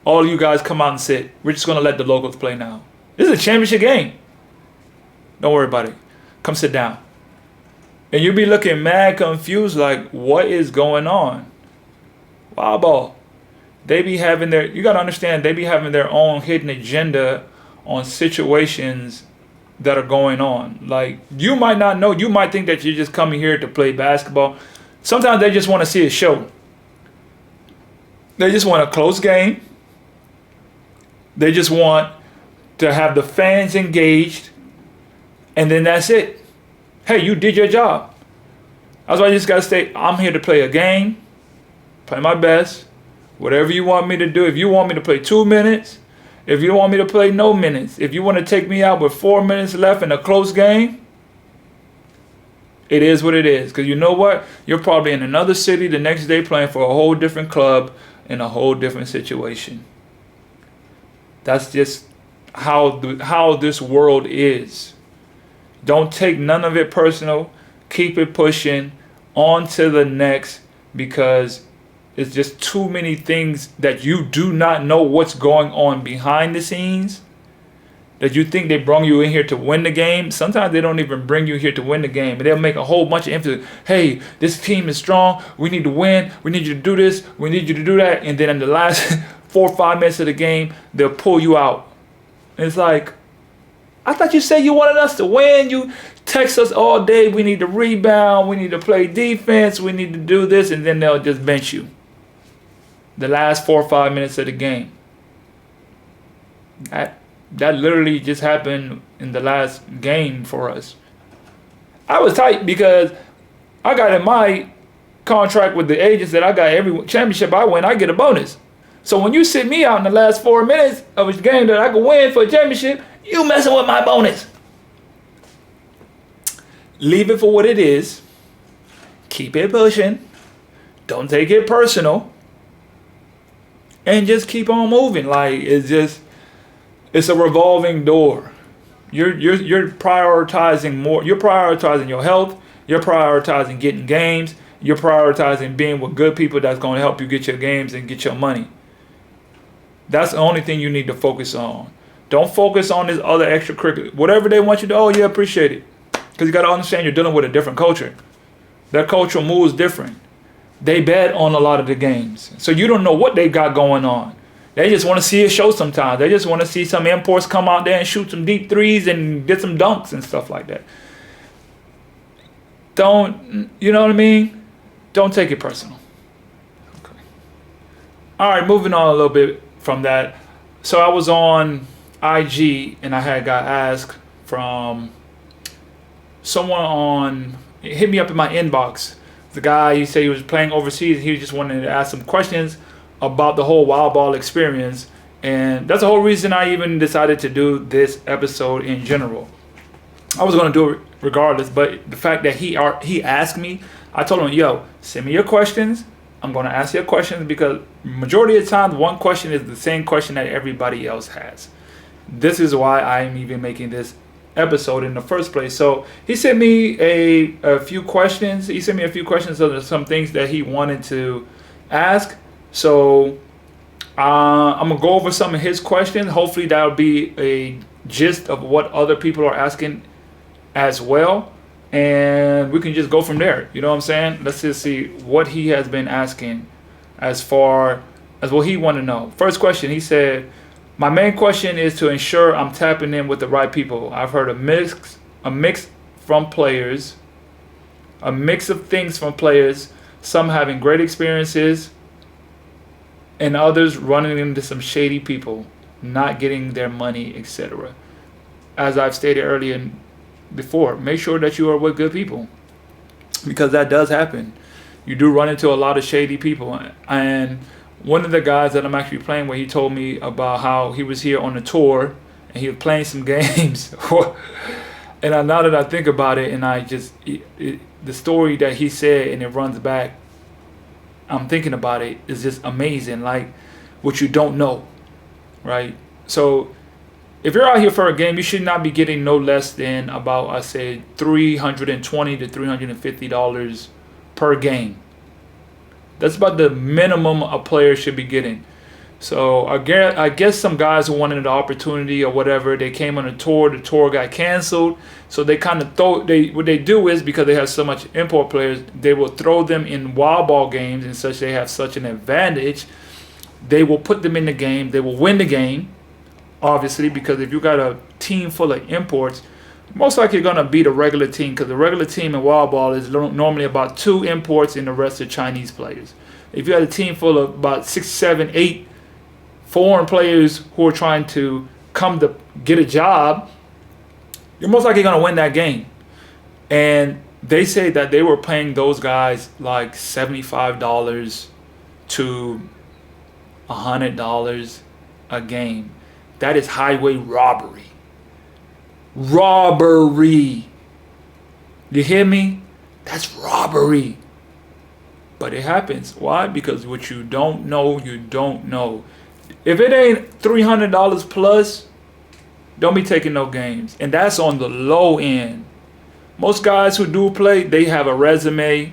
All you guys come out and sit. We're just going to let the locals play now. This is a championship game. Don't worry about it. Come sit down. And you be looking mad confused like, what is going on? Wild ball. They be having you gotta understand, they be having their own hidden agenda on situations that are going on. Like, you might not know, you might think that you're just coming here to play basketball. Sometimes they just want to see a show. They just want a close game. They just want to have the fans engaged, and then that's it. Hey, you did your job. That's why you just gotta stay, I'm here to play a game, play my best, whatever you want me to do. If you want me to play 2 minutes, if you want me to play no minutes, if you want to take me out with 4 minutes left in a close game, it is what it is. Because you know what? You're probably in another city the next day playing for a whole different club in a whole different situation. That's just how this world is. Don't take none of it personal. Keep it pushing on to the next, because it's just too many things that you do not know what's going on behind the scenes, that you think they brought you in here to win the game. Sometimes they don't even bring you here to win the game. And they'll make a whole bunch of emphasis. Hey, this team is strong. We need to win. We need you to do this. We need you to do that. And then in the last 4 or 5 minutes of the game, they'll pull you out. And it's like, I thought you said you wanted us to win. You text us all day. We need to rebound. We need to play defense. We need to do this. And then they'll just bench you the last 4 or 5 minutes of the game. That literally just happened in the last game for us. I was tight because I got in my contract with the agents that I got every championship I win, I get a bonus. So when you sit me out in the last 4 minutes of a game that I could win for a championship, you messing with my bonus. Leave it for what it is. Keep it pushing. Don't take it personal. And just keep on moving. Like, it's a revolving door. You're prioritizing more. You're prioritizing your health. You're prioritizing getting games. You're prioritizing being with good people that's going to help you get your games and get your money. That's the only thing you need to focus on. Don't focus on this other extracurricular. Whatever they want you to do, oh yeah, appreciate it. Because you got to understand you're dealing with a different culture. Their culture moves different. They bet on a lot of the games. So you don't know what they got going on. They just want to see a show sometimes. They just want to see some imports come out there and shoot some deep threes and get some dunks and stuff like that. Don't, you know what I mean? Don't take it personal. Okay. All right, moving on a little bit from that. So I was on IG and I had got asked from someone hit me up in my inbox. The guy, he said he was playing overseas. He just wanted to ask some questions about the whole wild ball experience. And that's the whole reason I even decided to do this episode in general. I was going to do it regardless, but the fact that he asked me, I told him, yo, send me your questions. I'm going to ask you questions because majority of the time, one question is the same question that everybody else has. This is why I'm even making this episode in the first place. So he sent me a few questions. He sent me a few questions of some things that he wanted to ask. So I'm going to go over some of his questions. Hopefully that'll be a gist of what other people are asking as well. And we can just go from there. You know what I'm saying? Let's just see what he has been asking as far as what he wanted to know. First question, he said, my main question is to ensure I'm tapping in with the right people. I've heard a mix from players, a mix of things from players, some having great experiences and others running into some shady people, not getting their money, etc. As I've stated earlier before, make sure that you are with good people, because that does happen. You do run into a lot of shady people. And one of the guys that I'm actually playing with, he told me about how he was here on a tour and he was playing some games. And now that I think about it, and I just the story that he said and it runs back, I'm thinking about it, is just amazing. Like what you don't know, right? So if you're out here for a game, you should not be getting no less than about, I say, $320 to $350 per game. That's about the minimum a player should be getting. So I guess some guys who wanted the opportunity or whatever, they came on a tour. The tour got canceled, so they kind of what they do is, because they have so much import players, they will throw them in wild ball games and such. They have such an advantage. They will put them in the game. They will win the game, obviously, because if you got a team full of imports, most likely you're gonna beat a regular team, because the regular team in wild ball is normally about 2 imports and the rest are Chinese players. If you had a team full of about 6, 7, 8 foreign players who are trying to come to get a job, you're most likely going to win that game. And they say that they were paying those guys like $75 to $100 a game. That is highway robbery. Robbery. You hear me? That's robbery. But it happens. Why? Because what you don't know, you don't know. If it ain't $300 plus, don't be taking no games. And that's on the low end. Most guys who do play, they have a resume,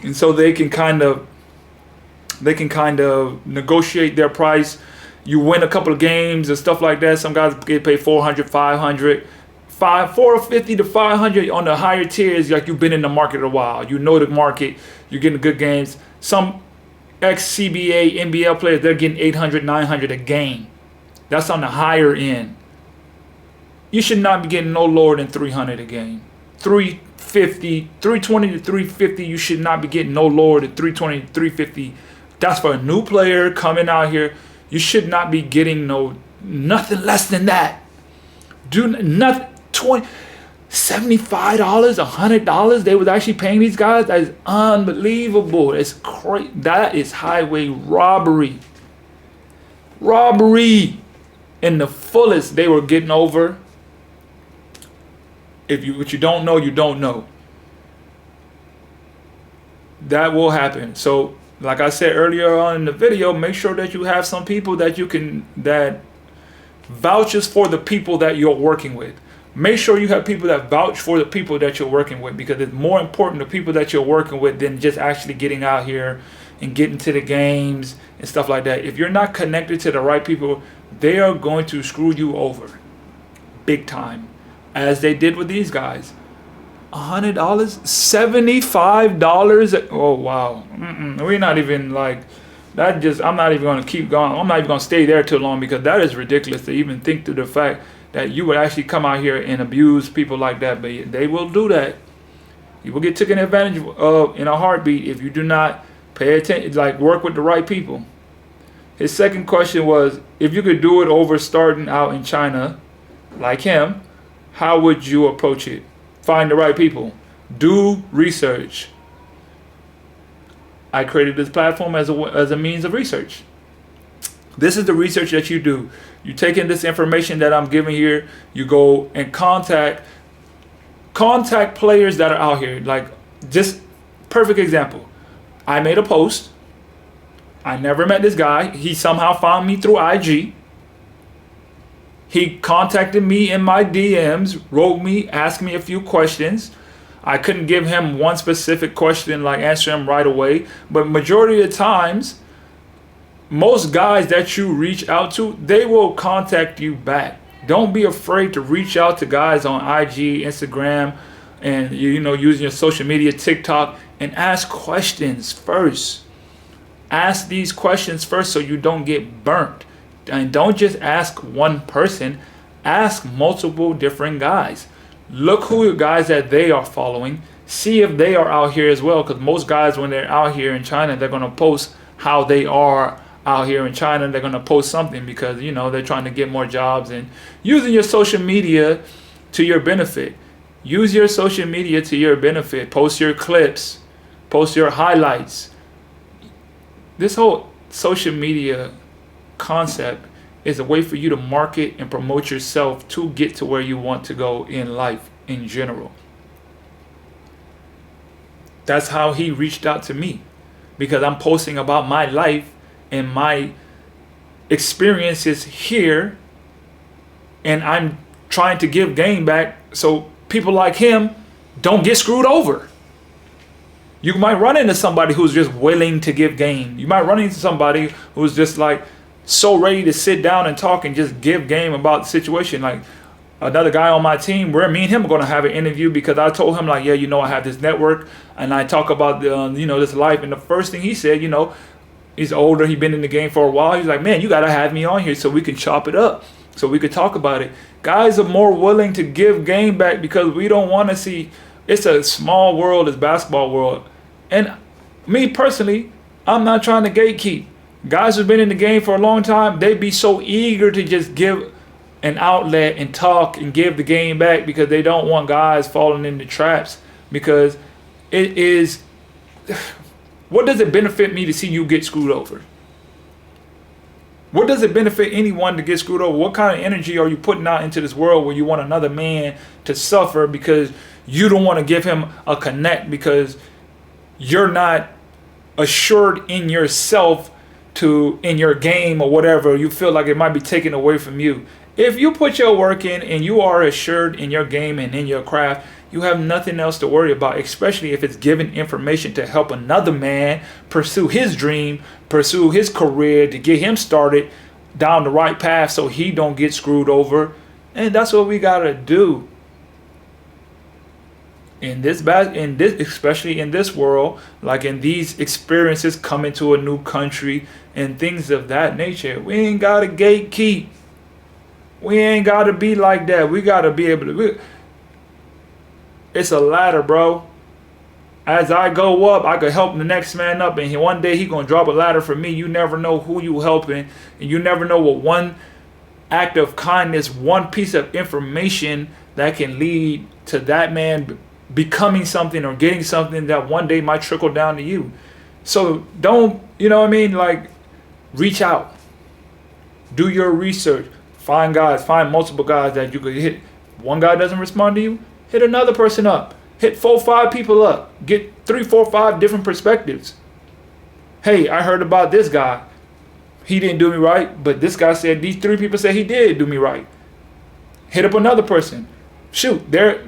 and so they can kind of negotiate their price. You win a couple of games and stuff like that. Some guys get paid $400, $500, $450 to $500 on the higher tiers. Like, you've been in the market a while, you know the market, you're getting good games. Some ex-CBA, NBL players, they're getting $800, $900 a game. That's on the higher end. You should not be getting no lower than $300 a game. $350, $320 to $350. You should not be getting no lower than $320 to $350. That's for a new player coming out here. You should not be getting nothing less than that. Do nothing. $75, $100, they was actually paying these guys. That is unbelievable. It's crazy. That is highway robbery. Robbery in the fullest. They were getting over. What you don't know, you don't know. That will happen. So, like I said earlier on in the video, make sure that you have some people that vouches for the people that you're working with. Make sure you have people that vouch for the people that you're working with, because it's more important the people that you're working with than just actually getting out here and getting to the games and stuff like that. If you're not connected to the right people, they are going to screw you over big time, as they did with these guys. $100, $75. Oh wow. We're not even like that. I'm not even going to keep going. I'm not even going to stay there too long, because that is ridiculous to even think through the fact that you would actually come out here and abuse people like that. But they will do that. You will get taken advantage of in a heartbeat if you do not pay attention, like work with the right people. His second question was, if you could do it over starting out in China like him, how would you approach it? Find the right people. Do research. I created this platform as a means of research. This is the research that you do. You take in this information that I'm giving here. You go and contact players that are out here. Like, just perfect example. I made a post. I never met this guy. He somehow found me through IG. He contacted me in my DMs, wrote me, asked me a few questions. I couldn't give him one specific question, like answer him right away. But majority of the times, most guys that you reach out to, they will contact you back. Don't be afraid to reach out to guys on IG, Instagram, and using your social media, TikTok, and ask questions first. Ask these questions first so you don't get burnt. And don't just ask one person, ask multiple different guys. Look who the guys that they are following. See if they are out here as well, because most guys, when they're out here in China, they're going to post how they are out here in China. They're going to post something because, they're trying to get more jobs, and using your social media to your benefit. Use your social media to your benefit. Post your clips. Post your highlights. This whole social media concept is a way for you to market and promote yourself to get to where you want to go in life in general. That's how he reached out to me, because I'm posting about my life and my experiences here, and I'm trying to give game back so people like him don't get screwed over. You might run into somebody who's just willing to give game. You might run into somebody who's just like, so ready to sit down and talk and just give game about the situation. Like another guy on my team, where me and him are going to have an interview because I told him like, yeah, I have this network and I talk about the, this life. And the first thing he said, he's older, he's been in the game for a while. He's like, man, you got to have me on here so we can chop it up, so we could talk about it. Guys are more willing to give game back because we don't want to see. It's a small world, it's basketball world. And me personally, I'm not trying to gatekeep. Guys who've been in the game for a long time, they'd be so eager to just give an outlet and talk and give the game back because they don't want guys falling into traps. Because it is, what does it benefit me to see you get screwed over? What does it benefit anyone to get screwed over? What kind of energy are you putting out into this world where you want another man to suffer because you don't want to give him a connect because you're not assured in yourself in your game or whatever? You feel like it might be taken away from you. If you put your work in and you are assured in your game and in your craft, you have nothing else to worry about, especially if it's giving information to help another man pursue his dream, pursue his career, to get him started down the right path so he don't get screwed over. And that's what we got to do. Especially in this world, like in these experiences coming to a new country and things of that nature, we ain't got to gatekeep. We ain't got to be like that. We got to be able to. It's a ladder, bro. As I go up, I could help the next man up, and one day he gonna drop a ladder for me. You never know who you helping, and you never know what one act of kindness, one piece of information that can lead to that man becoming something or getting something that one day might trickle down to you. So don't, like, reach out, do your research, find multiple guys that you could hit. One guy doesn't respond to you, hit another person up. Hit 4, 5 people up. Get 3, 4, 5 different perspectives. Hey, I heard about this guy. He didn't do me right, but this guy said these 3 people said he did do me right. Hit up another person. Shoot, they're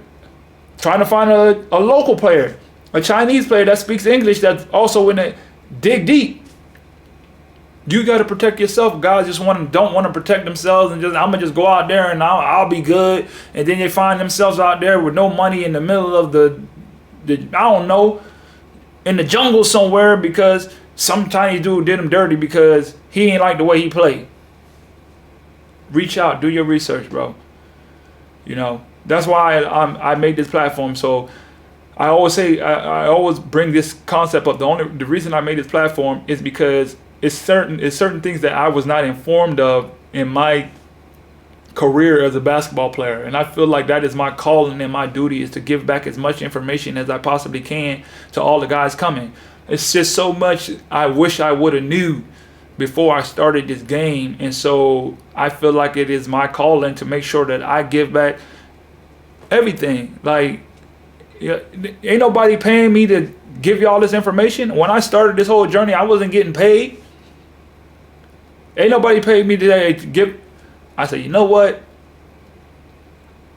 trying to find a local player, a Chinese player that speaks English that's also in it. Dig deep. You got to protect yourself. Guys just don't want to protect themselves and I'm gonna just go out there and I'll be good. And then they find themselves out there with no money in the middle of the I don't know, in the jungle somewhere because some Chinese dude did him dirty because he ain't like the way he played. Reach out, do your research, bro. That's why I made this platform. So I always say I always bring this concept up. The reason I made this platform is because it's certain things that I was not informed of in my career as a basketball player. And I feel like that is my calling and my duty is to give back as much information as I possibly can to all the guys coming. It's just so much I wish I would have knew before I started this game. And so I feel like it is my calling to make sure that I give back everything. Like, ain't nobody paying me to give y'all this information. When I started this whole journey, I wasn't getting paid. Ain't nobody paid me today to give. I said, you know what?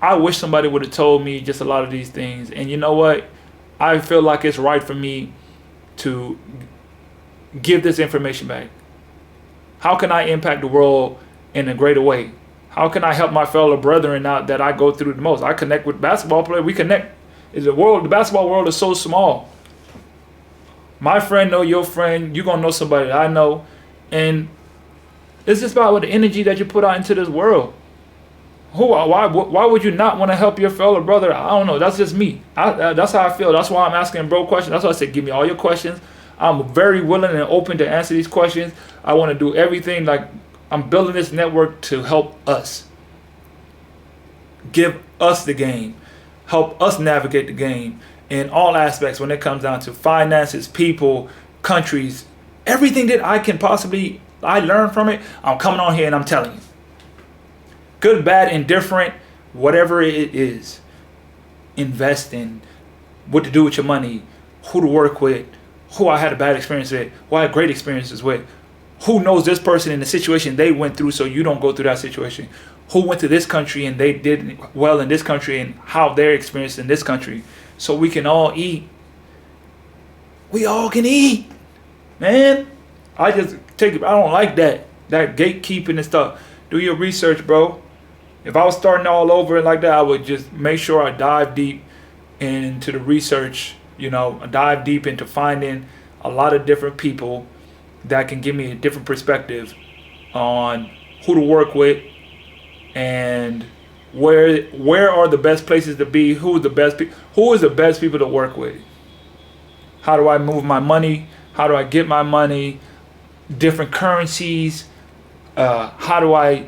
I wish somebody would have told me just a lot of these things. And you know what? I feel like it's right for me to give this information back. How can I impact the world in a greater way? How can I help my fellow brethren out that I go through the most? I connect with basketball players. We connect. The basketball world is so small. My friend know your friend. You're going to know somebody that I know. And it's just about the energy that you put out into this world. Why would you not want to help your fellow brother? I don't know. That's just me. That's how I feel. That's why I'm asking bro questions. That's why I said give me all your questions. I'm very willing and open to answer these questions. I want to do everything. Like, I'm building this network to help us. Give us the game. Help us navigate the game in all aspects when it comes down to finances, people, countries, everything that I learn from it. I'm coming on here and I'm telling you. Good, bad, indifferent, whatever it is. Invest in what to do with your money, who to work with, who I had a bad experience with, who I had great experiences with, who knows this person in the situation they went through so you don't go through that situation, who went to this country and they did well in this country and how they're experienced in this country so we can all eat. We all can eat, man. I don't like that. that gatekeeping and stuff. Do your research, bro. If I was starting all over like that, I would just make sure I dive deep into the research, dive deep into finding a lot of different people that can give me a different perspective on who to work with and where are the best places to be, who is the best people to work with. How do I move my money? How do I get my money? Different currencies. How do I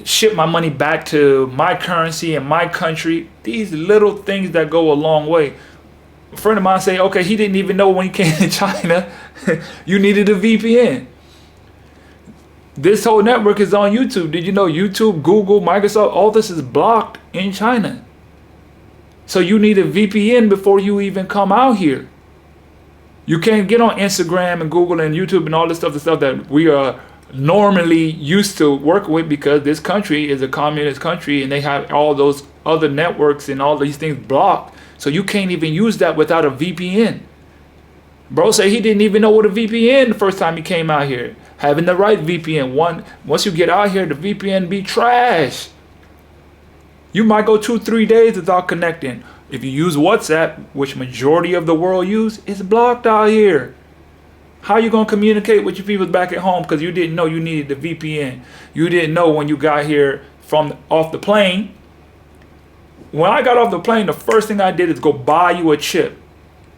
ship my money back to my currency and my country? These little things that go a long way. A friend of mine say, okay, he didn't even know when he came to China, you needed a VPN. This whole network is on YouTube. Did you know YouTube, Google, Microsoft, all this is blocked in China? So you need a VPN before you even come out here. You can't get on Instagram and Google and YouTube and all this stuff, the stuff that we are normally used to work with, because this country is a communist country and they have all those other networks and all these things blocked. So you can't even use that without a VPN. Bro say he didn't even know what a VPN the first time he came out here. Having the right VPN. Once you get out here, the VPN be trash. You might go 2-3 days without connecting. If you use WhatsApp, which majority of the world use, it's blocked out here. How you gonna communicate with your people back at home because you didn't know you needed the VPN? You didn't know when you got here off the plane. When I got off the plane, the first thing I did is go buy you a chip.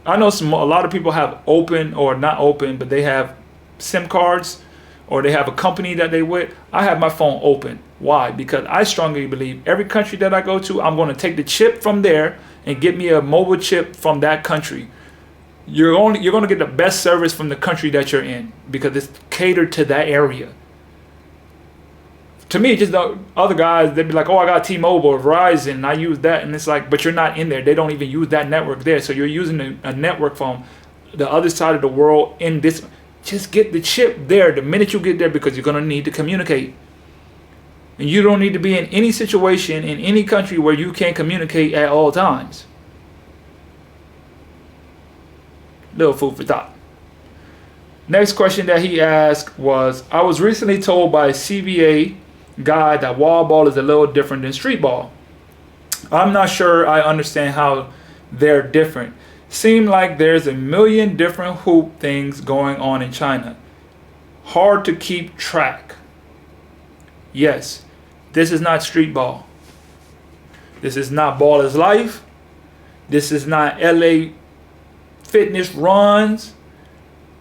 I know a lot of people have open or not open, but they have SIM cards or they have a company that they with. I have my phone open. Why? Because I strongly believe every country that I go to, I'm going to take the chip from there and get me a mobile chip from that country. You're going to get the best service from the country that you're in because it's catered to that area. To me, just the other guys, they'd be like, oh, I got T-Mobile or Verizon, and I use that. And it's like, but you're not in there. They don't even use that network there. So you're using a network from the other side of the world in this. Just get the chip there the minute you get there because you're going to need to communicate. And you don't need to be in any situation in any country where you can't communicate at all times. Little food for thought. Next question that he asked was, I was recently told by a CBA guy that wall ball is a little different than street ball. I'm not sure I understand how they're different. Seem like there's a million different hoop things going on in China. Hard to keep track. Yes, this is not street ball. This is not ball is life. This is not LA fitness runs.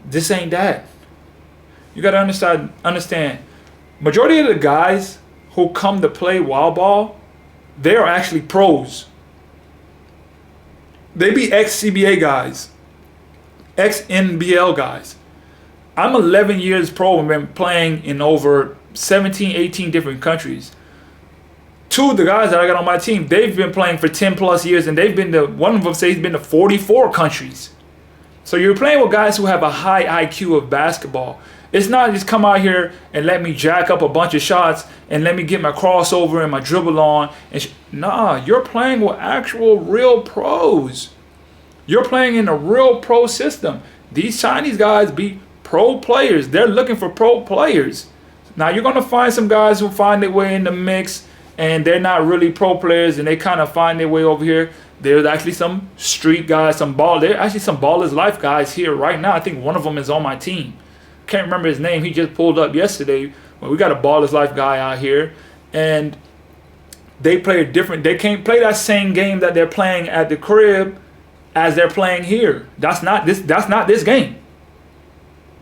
This ain't that. You gotta understand. Majority of the guys who come to play wild ball, they are actually pros. They be ex-CBA guys, ex-NBL guys. I'm 11 years pro and been playing in over 17, 18 different countries. Two of the guys that I got on my team, they've been playing for 10 plus years and they've been to, one of them says he's been to 44 countries. So you're playing with guys who have a high IQ of basketball. It's not just come out here and let me jack up a bunch of shots and let me get my crossover and my dribble on. Nah, you're playing with actual real pros. You're playing in a real pro system. These Chinese guys be pro players. They're looking for pro players. Now you're going to find some guys who find their way in the mix and they're not really pro players and they kind of find their way over here. There's actually some street guys, there's actually some ballers life guys here right now. I think one of them is on my team. Can't remember his name. He just pulled up yesterday. Well, we got a ballers life guy out here, and they play different. They can't play that same game that they're playing at the crib as they're playing here. That's not this game.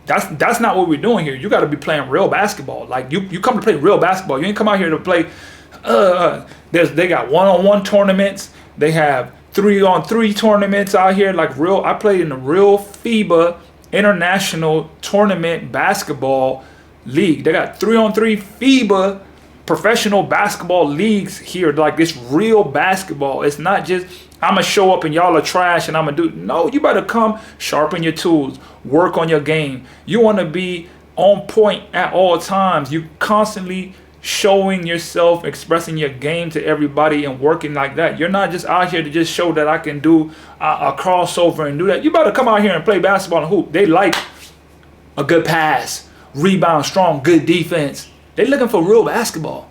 That's not what we're doing here. You got to be playing real basketball. Like you come to play real basketball. You ain't come out here to play. They got one-on-one tournaments. They have 3-on-3 tournaments out here. Like real. I played in the real FIBA International Tournament Basketball League. They got 3-on-3 FIBA professional basketball leagues here. Like it's real basketball. It's not just I'm gonna show up and y'all are trash and I'm gonna do. No, you better come sharpen your tools, work on your game. You want to be on point at all times. You constantly showing yourself, expressing your game to everybody and working like that. You're not just out here to just show that I can do a crossover and do that. You better come out here and play basketball and hoop. They like a good pass rebound strong, good defense. They're looking for real basketball.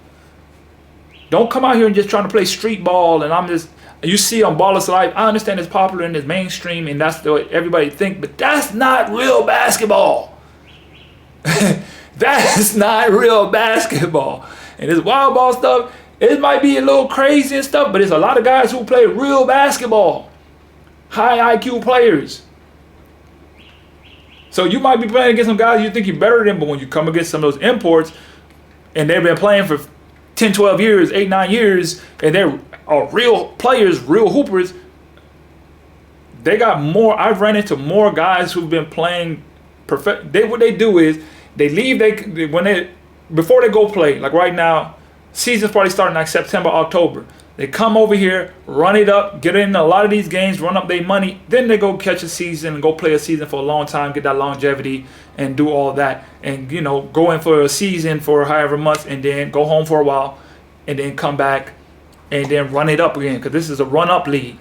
Don't come out here and just trying to play street ball. And you see on Ballers Life, I understand it's popular and it's mainstream and that's what everybody think, but that's not real basketball. That's not real basketball. And this wild ball stuff, it might be a little crazy and stuff, but there's a lot of guys who play real basketball. High IQ players. So you might be playing against some guys you think you're better than, but when you come against some of those imports, and they've been playing for 10, 12 years, 8, 9 years, and they're real players, real hoopers, they got more. I've ran into more guys who've been playing perfect. What they do is they leave. Before they go play. Like right now, season's probably starting like September, October. They come over here, run it up, get in a lot of these games, run up their money. Then they go catch a season and go play a season for a long time, get that longevity and do all that. And, go in for a season for however months and then go home for a while and then come back and then run it up again. Because this is a run-up league.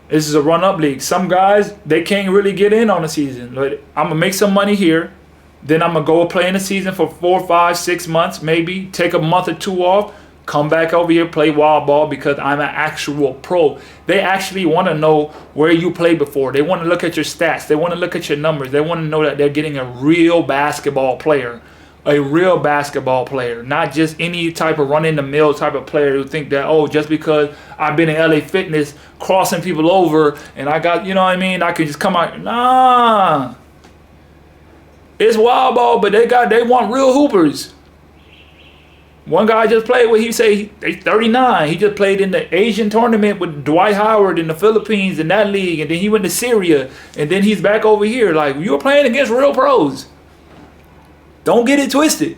This is a run-up league. Some guys, they can't really get in on a season. Like, I'm going to make some money here. Then I'm going to go play in the season for 4, 5, 6 months, maybe. Take a month or two off. Come back over here, play wild ball because I'm an actual pro. They actually want to know where you played before. They want to look at your stats. They want to look at your numbers. They want to know that they're getting a real basketball player. A real basketball player. Not just any type of run-in-the-mill type of player who think that, just because I've been in LA Fitness crossing people over and I got, I can just come out. Nah. It's wild ball, but they want real hoopers. One guy just played with, he's 39. He just played in the Asian tournament with Dwight Howard in the Philippines in that league. And then he went to Syria. And then he's back over here. Like, you're playing against real pros. Don't get it twisted.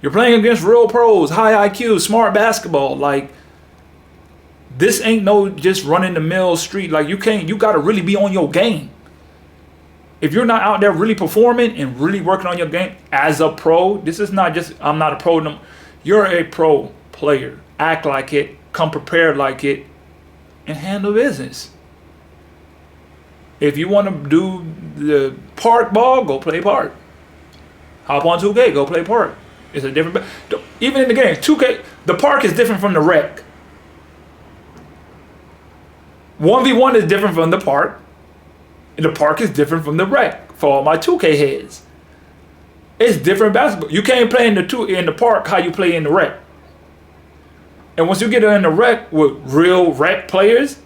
You're playing against real pros, high IQ, smart basketball. Like, this ain't no just running the mill street. Like, you got to really be on your game. If you're not out there really performing and really working on your game as a pro, this is not just, I'm not a pro. No, you're a pro player. Act like it, come prepared like it, and handle business. If you want to do the park ball, go play park. Hop on 2K, go play park. It's a different, even in the game, 2K, the park is different from the rec. 1v1 is different from the park. And the park is different from the rec for all my 2K heads. It's different basketball. You can't play in the park how you play in the rec. And once you get in the rec with real rec players,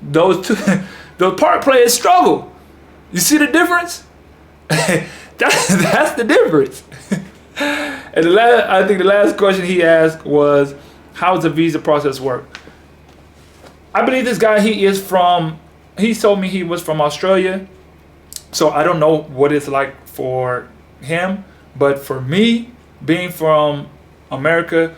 the park players struggle. You see the difference? That's the difference. And I think the last question he asked was, how does the visa process work? I believe this guy, he told me he was from Australia. So I don't know what it's like for him. But for me, being from America,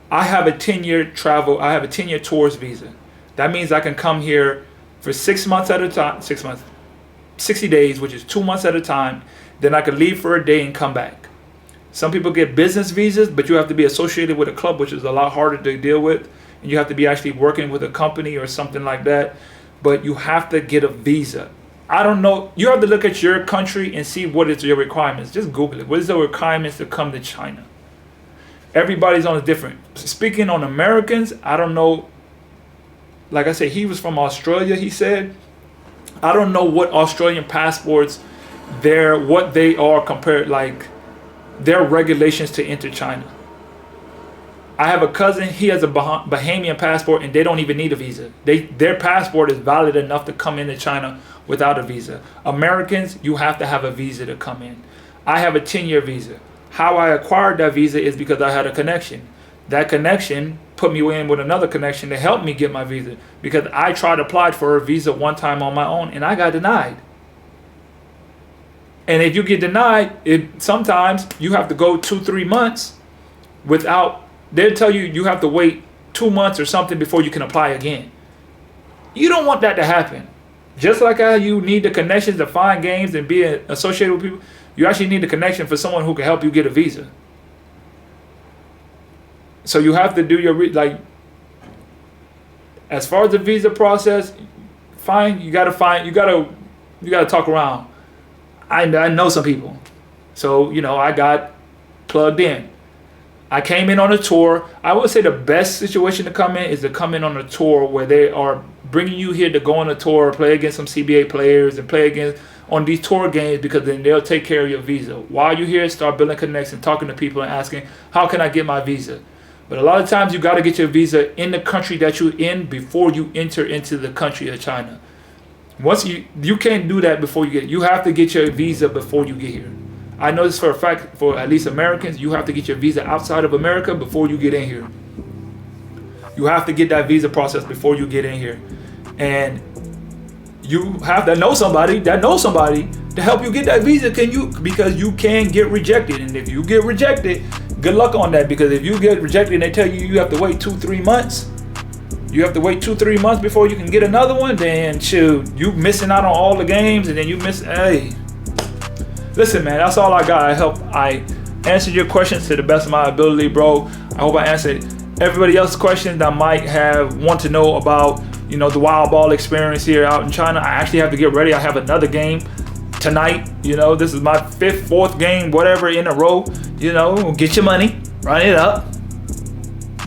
I have a 10-year travel. I have a 10-year tourist visa. That means I can come here for 6 months at a time, 6 months, 60 days, which is 2 months at a time. Then I could leave for a day and come back. Some people get business visas, but you have to be associated with a club, which is a lot harder to deal with. And you have to be actually working with a company or something like that. But you have to get a visa. I don't know. You have to look at your country and see what is your requirements. Just Google it. What is the requirements to come to China? Everybody's on a different. Speaking on Americans, I don't know. Like I said, he was from Australia, he said. I don't know what Australian passports, what they are compared, like their regulations to enter China. I have a cousin, he has a Bahamian passport and they don't even need a visa. Their passport is valid enough to come into China without a visa. Americans, you have to have a visa to come in. I have a 10-year visa. How I acquired that visa is because I had a connection. That connection put me in with another connection to help me get my visa, because I tried to apply for a visa one time on my own and I got denied. And if you get denied, sometimes you have to go 2-3 months without. They'll tell you have to wait 2 months or something before you can apply again. You don't want that to happen. Just like how you need the connections to find games and be associated with people, you actually need a connection for someone who can help you get a visa. So you have to do as far as the visa process, you gotta talk around. I know some people. So, I got plugged in. I came in on a tour. I would say the best situation to come in is to come in on a tour where they are bringing you here to go on a tour, play against some CBA players, and play against on these tour games, because then they'll take care of your visa. While you're here, start building connections, talking to people and asking, how can I get my visa? But a lot of times you got to get your visa in the country that you're in before you enter into the country of China. Once you can't do that before you have to get your visa before you get here. I know this for a fact, for at least Americans, you have to get your visa outside of America before you get in here. You have to get that visa process before you get in here. And you have to know somebody to help you get that visa, because you can get rejected. And if you get rejected, good luck on that, because if you get rejected and they tell you have to wait 2-3 months, before you can get another one, then shoot, you missing out on all the games, and then hey. Listen, man, that's all I got. I answered your questions to the best of my ability, bro. I hope I answered everybody else's questions that might want to know about, the wild ball experience here out in China. I actually have to get ready. I have another game tonight. This is my 5th, 4th game, whatever, in a row. Get your money, run it up.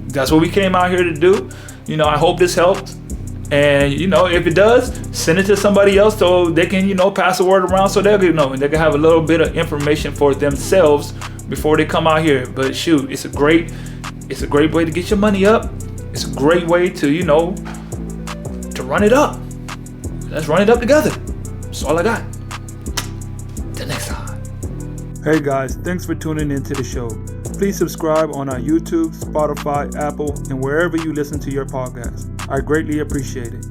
That's what we came out here to do. I hope this helped. And, if it does, send it to somebody else so they can, pass the word around, so they can have a little bit of information for themselves before they come out here. But shoot, it's a great way to get your money up. It's a great way to, to run it up. Let's run it up together. That's all I got. Till next time. Hey guys, thanks for tuning into the show. Please subscribe on our YouTube, Spotify, Apple, and wherever you listen to your podcast. I greatly appreciate it.